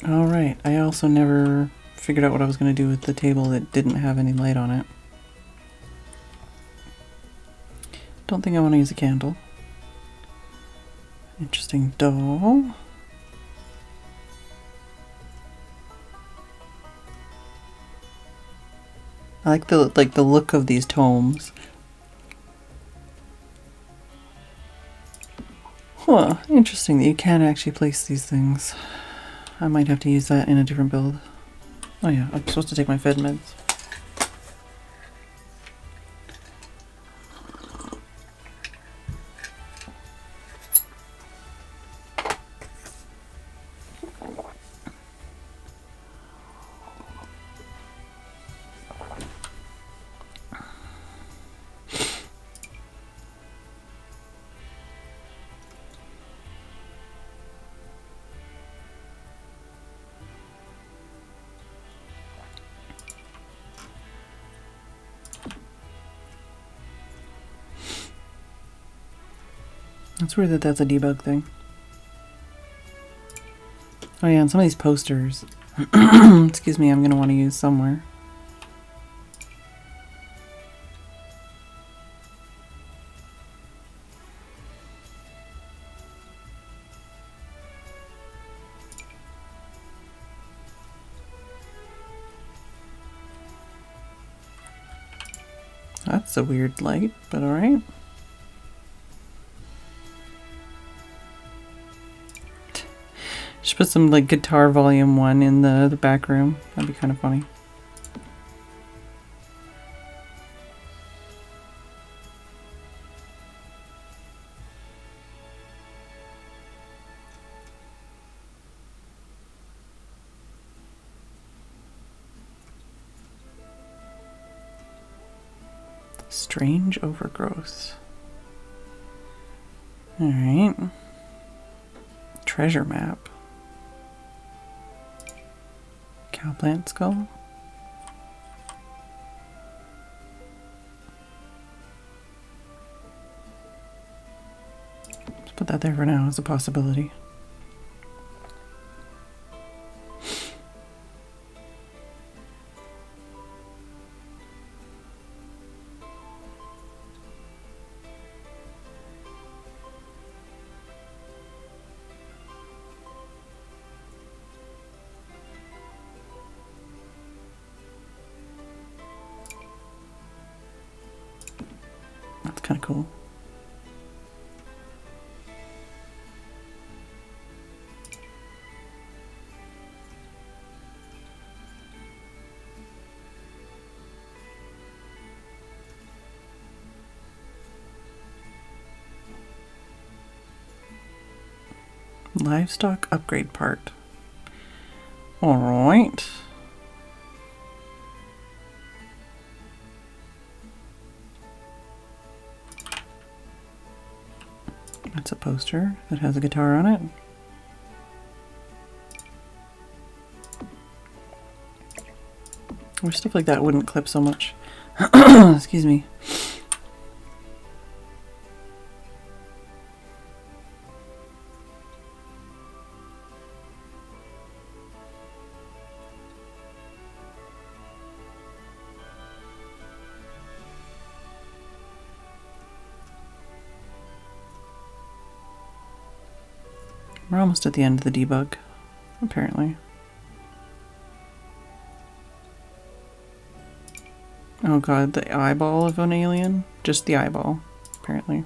Alright, I also never figured out what I was going to do with the table that didn't have any light on it. Don't think I want to use a candle. Interesting doll. I like the look of these tomes. Huh, interesting that you can actually place these things. I might have to use that in a different build. Oh yeah, I'm supposed to take my Fed meds. It's weird that that's a debug thing. Oh yeah, and some of these posters, excuse me, I'm going to want to use somewhere. That's a weird light, but alright. Just put some like guitar volume 1 in the back room. That'd be kind of funny. Strange overgrowth. Alright. Treasure map. Cowplant skull. Let's put that there for now as a possibility. That's kind of cool. Livestock upgrade part. All right. That's a poster that has a guitar on it. Or stuff like that wouldn't clip so much. Excuse me. We're almost at the end of the debug, apparently. Oh god, the eyeball of an alien? Just the eyeball, apparently.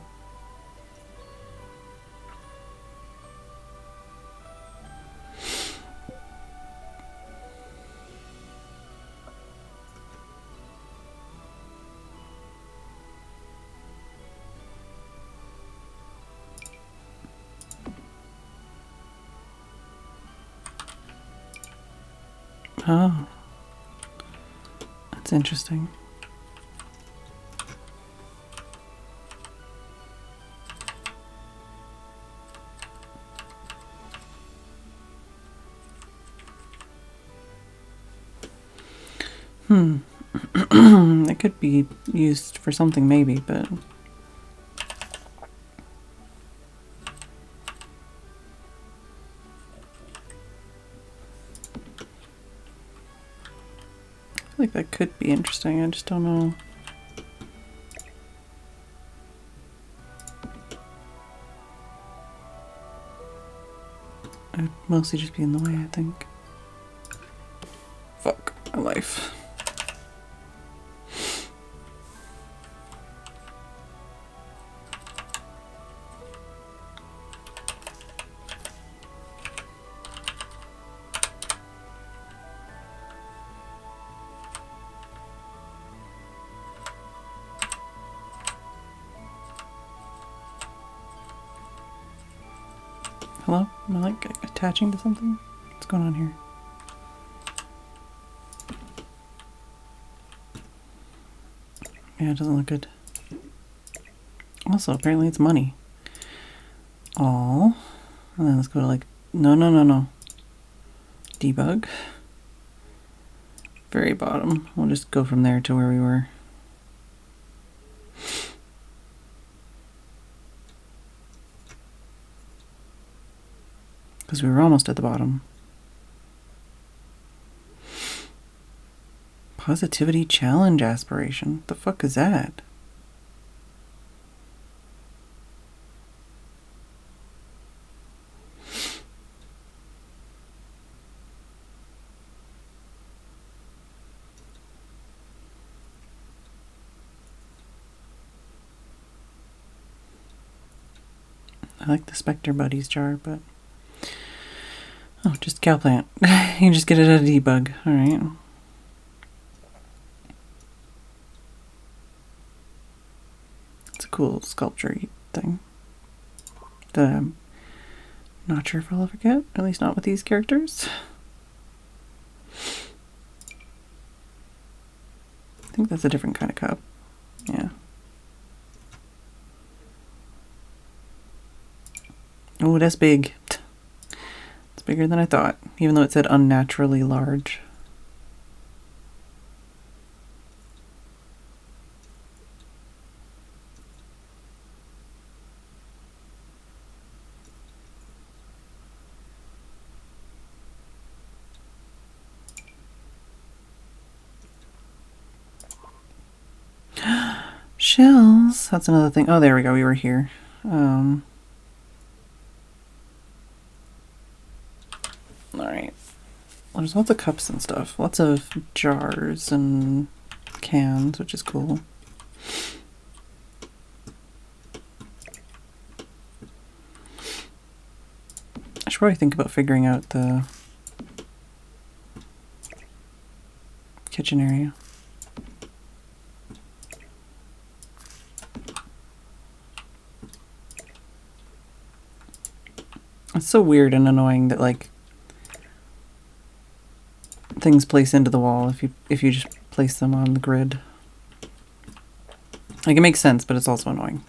Oh. That's interesting. It could be used for something maybe, but I feel like that could be interesting, I just don't know. It would mostly just be in the way, I think. Fuck my life. Hello? Am I like attaching to something? What's going on here? Yeah, it doesn't look good. Also, apparently it's money. All. And then let's go to like, no. Debug. Very bottom. We'll just go from there to where we were. Because we were almost at the bottom. Positivity challenge aspiration. What the fuck is that? I like the Spectre Buddies jar, but... Oh, just cow plant. You can just get it at a debug. Alright. It's a cool sculpture thing that I'm not sure if I'll ever get. At least not with these characters. I think that's a different kind of cup. Yeah. Oh, that's big. It's bigger than I thought, even though it said unnaturally large. Shells. That's another thing. Oh, there we go. We were here. Alright. Well, there's lots of cups and stuff. Lots of jars and cans, which is cool. I should probably think about figuring out the kitchen area. It's so weird and annoying that like things place into the wall if you just place them on the grid. Like it makes sense, but it's also annoying.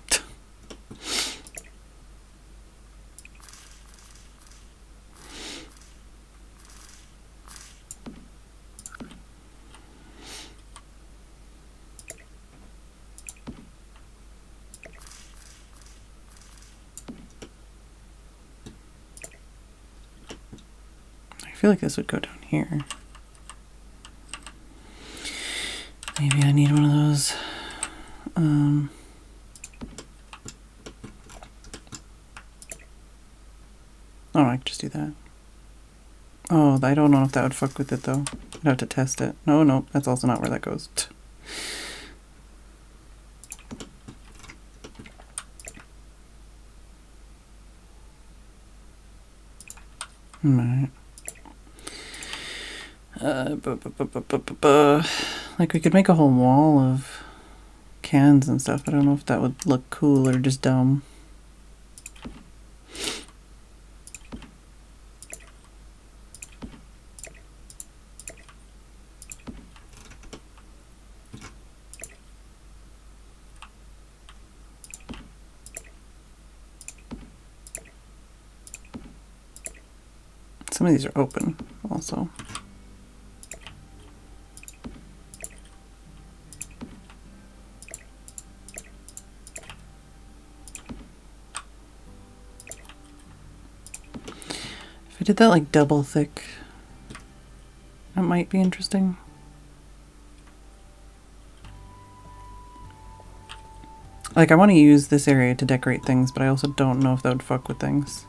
I feel like this would go down here. Maybe I need one of those. Oh, I could just do that. Oh, I don't know if that would fuck with it though. I'd have to test it. No, that's also not where that goes. Alright. Like we could make a whole wall of cans and stuff. I don't know if that would look cool or just dumb. Some of these are open also. If I did that like double thick, that might be interesting. Like I want to use this area to decorate things, but I also don't know if that would fuck with things.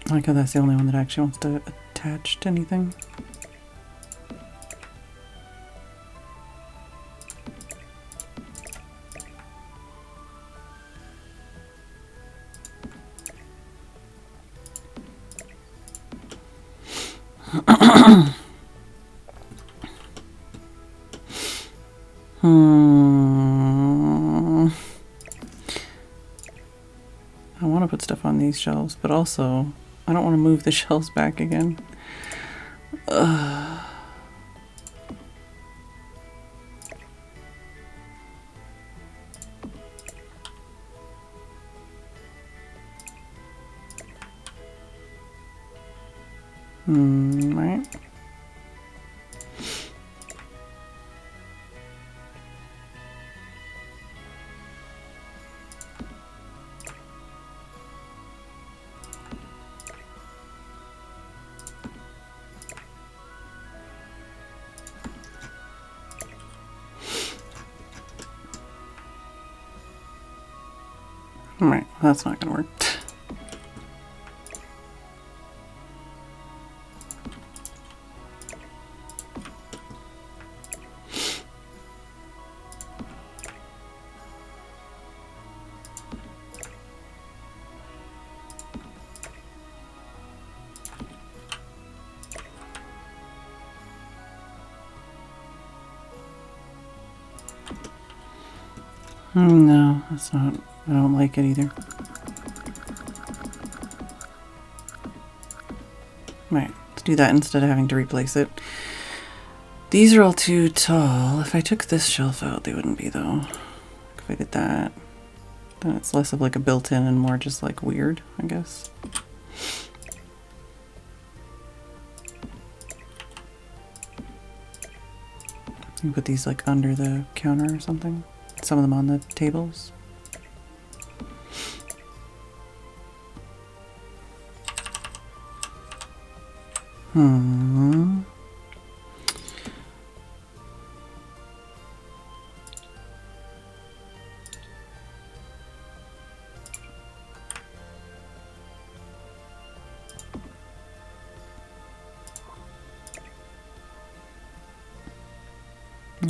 I like how that's the only one that actually wants to attach to anything. I want to put stuff on these shelves, but also I don't want to move the shelves back again. Right. Right, that's not gonna work. No, that's not. I don't like it either. Right, let's do that instead of having to replace it. These are all too tall. If I took this shelf out, they wouldn't be though. If I did that, then it's less of like a built-in and more just like weird, I guess. You put these like under the counter or something. Some of them on the tables.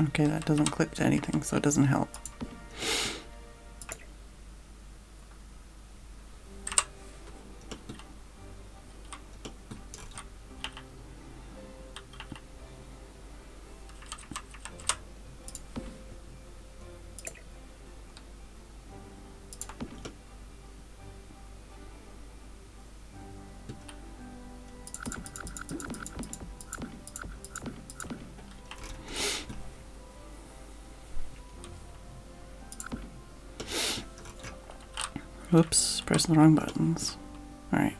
Okay, that doesn't clip to anything, so it doesn't help. Whoops, pressing the wrong buttons. Alright,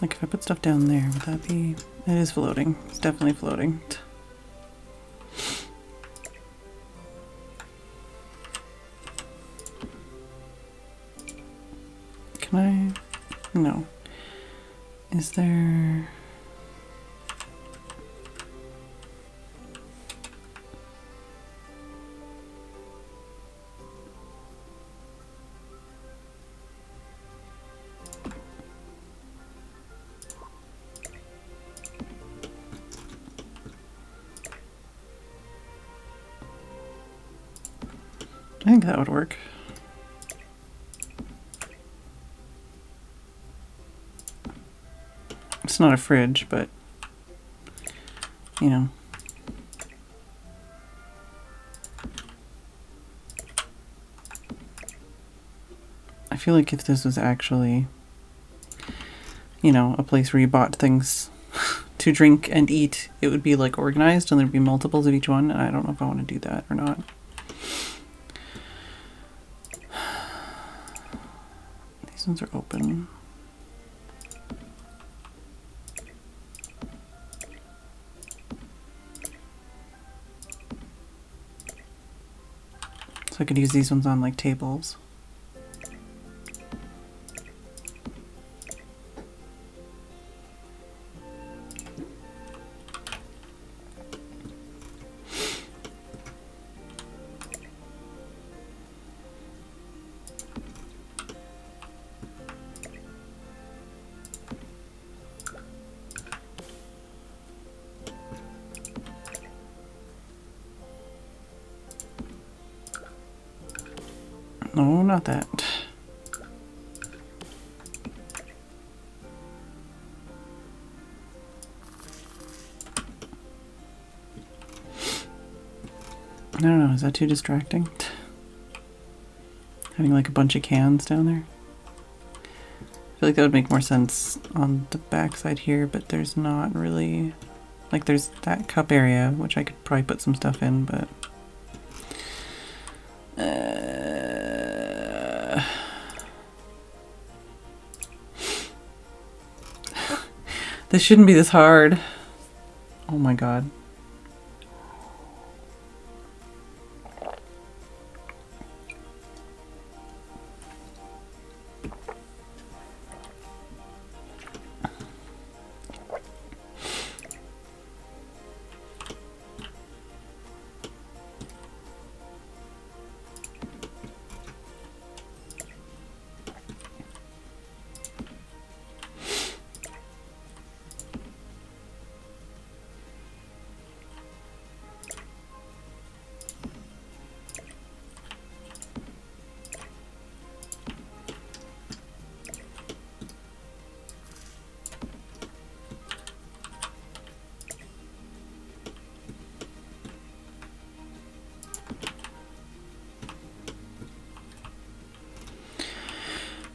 like if I put stuff down there, would that be... It is floating. It's definitely floating. Can I... No. Is there... I think that would work. It's not a fridge, but, you know. I feel like if this was actually, you know, a place where you bought things to drink and eat, it would be like organized and there'd be multiples of each one, and I don't know if I want to do that or not. These ones are open. So I could use these ones on like tables. Oh, not that. I don't know, is that too distracting? Having like a bunch of cans down there? I feel like that would make more sense on the back side here, but there's not really... Like there's that cup area, which I could probably put some stuff in, but... This shouldn't be this hard. Oh my god.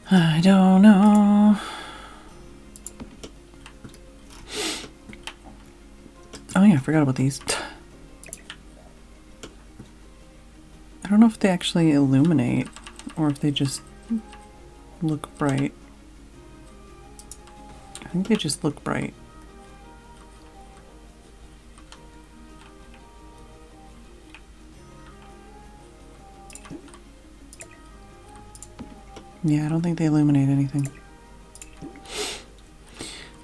I don't know. Oh yeah, I forgot about these. I don't know if they actually illuminate or if they just look bright. I think they just look bright. Yeah, I don't think they illuminate anything.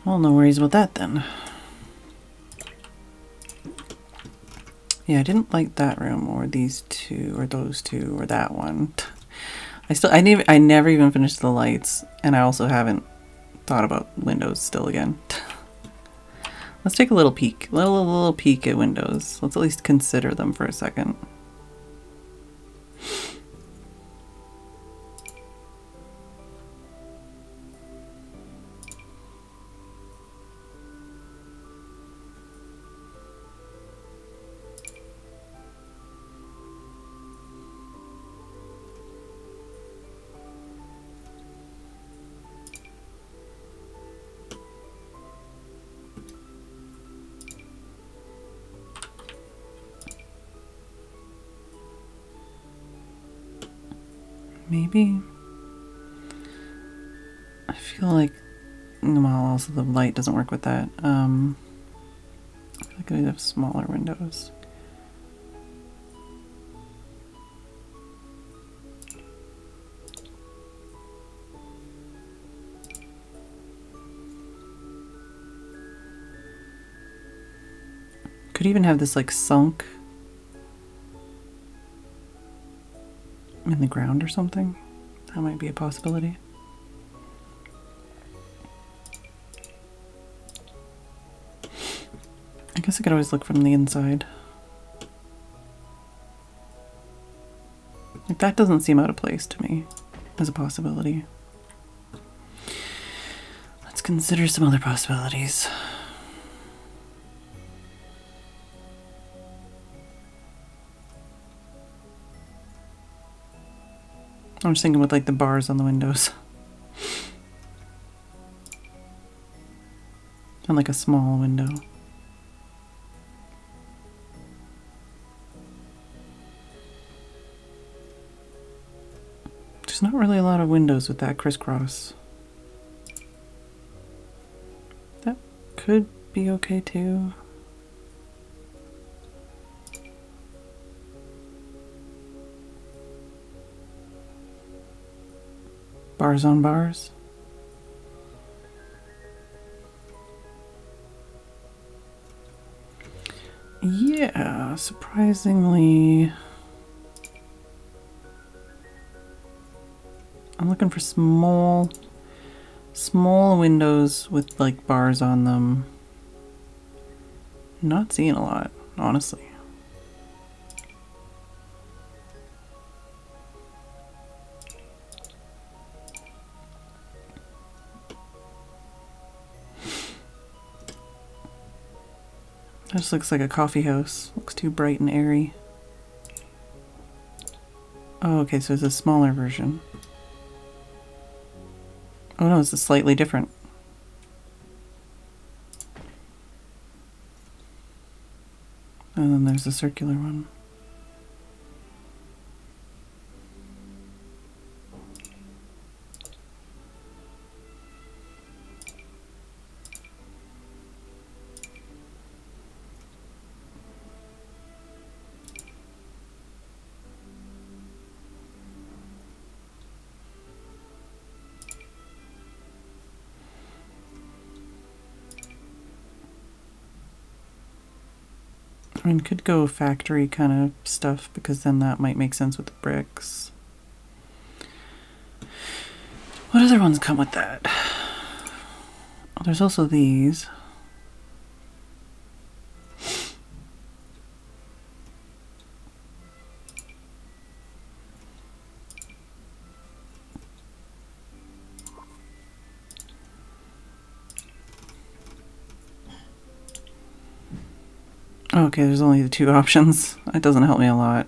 Well, no worries about that then. Yeah, I didn't like that room or these two or those two or that one. I never even finished the lights, and I also haven't thought about windows still again. Let's take a little peek. Little peek at windows. Let's at least consider them for a second. Maybe. I feel like, well, also the light doesn't work with that. I feel like I'd have smaller windows. Could even have this like sunk in the ground or something. That might be a possibility. I guess I could always look from the inside. Like, that doesn't seem out of place to me as a possibility. Let's consider some other possibilities. I'm just thinking with like the bars on the windows. And like a small window. There's not really a lot of windows with that crisscross. That could be okay too. Bars on bars. Yeah, surprisingly, I'm looking for small windows with like bars on them. Not seeing a lot, honestly. This looks like a coffee house. Looks too bright and airy. Oh, okay, so it's a smaller version. Oh no, it's a slightly different. And then there's a circular one. I mean, could go factory kind of stuff because then that might make sense with the bricks. What other ones come with that? Oh, there's also these. Okay, there's only the 2 options. That doesn't help me a lot.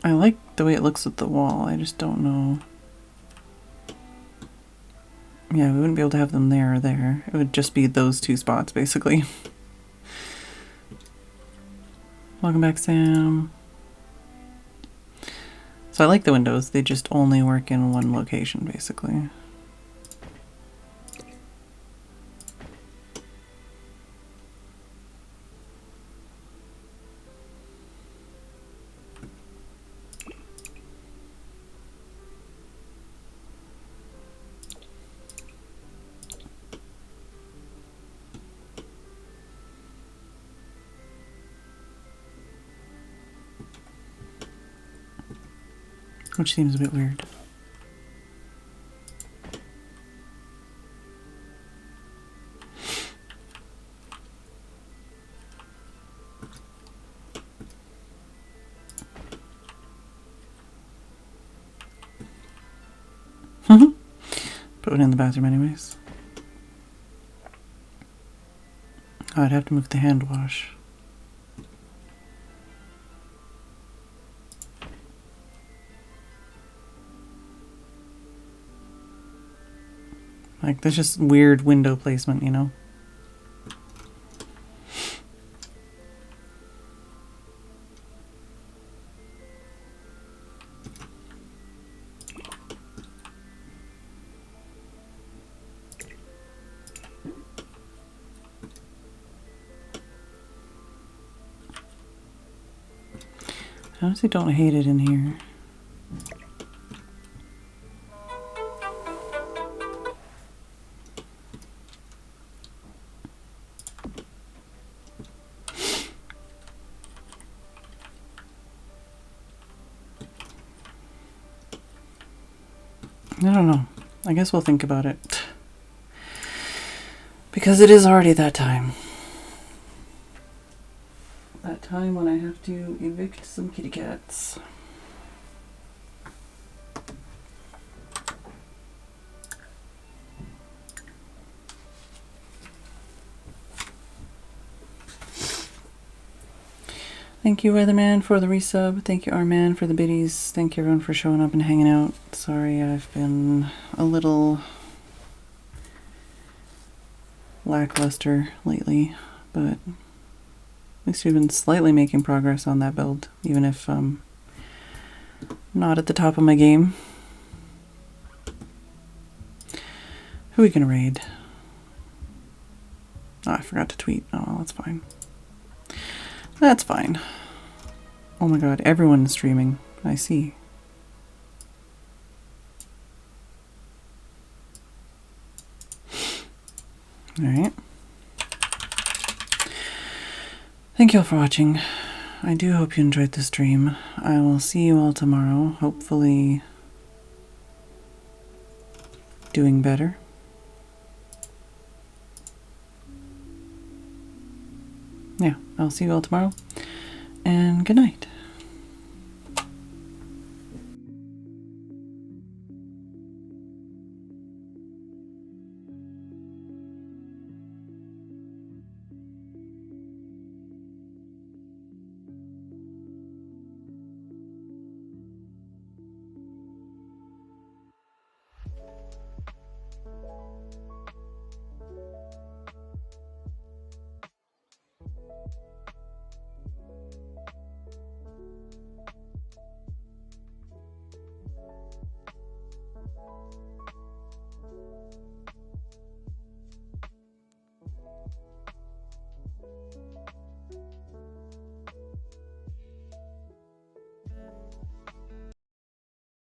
I like the way it looks at the wall, I just don't know. Yeah, we wouldn't be able to have them there or there. It would just be those 2 spots, basically. Welcome back, Sam. So I like the windows. They just only work in one location, basically. Which seems a bit weird. Put it in the bathroom anyways. Oh, I'd have to move the hand wash. Like, there's just weird window placement, you know? I honestly don't hate it in here. I don't know. I guess we'll think about it. Because it is already that time. That time when I have to evict some kitty cats. Thank you, Weatherman, for the resub. Thank you, Arman, for the biddies. Thank you, everyone, for showing up and hanging out. Sorry, I've been a little lackluster lately, but at least we've been slightly making progress on that build, even if not at the top of my game. Who are we gonna raid? Oh, I forgot to tweet. Oh, well, that's fine. That's fine. Oh my god, everyone's streaming. I see. Alright. Thank you all for watching. I do hope you enjoyed the stream. I will see you all tomorrow. Hopefully doing better. Yeah, I'll see you all tomorrow, and good night.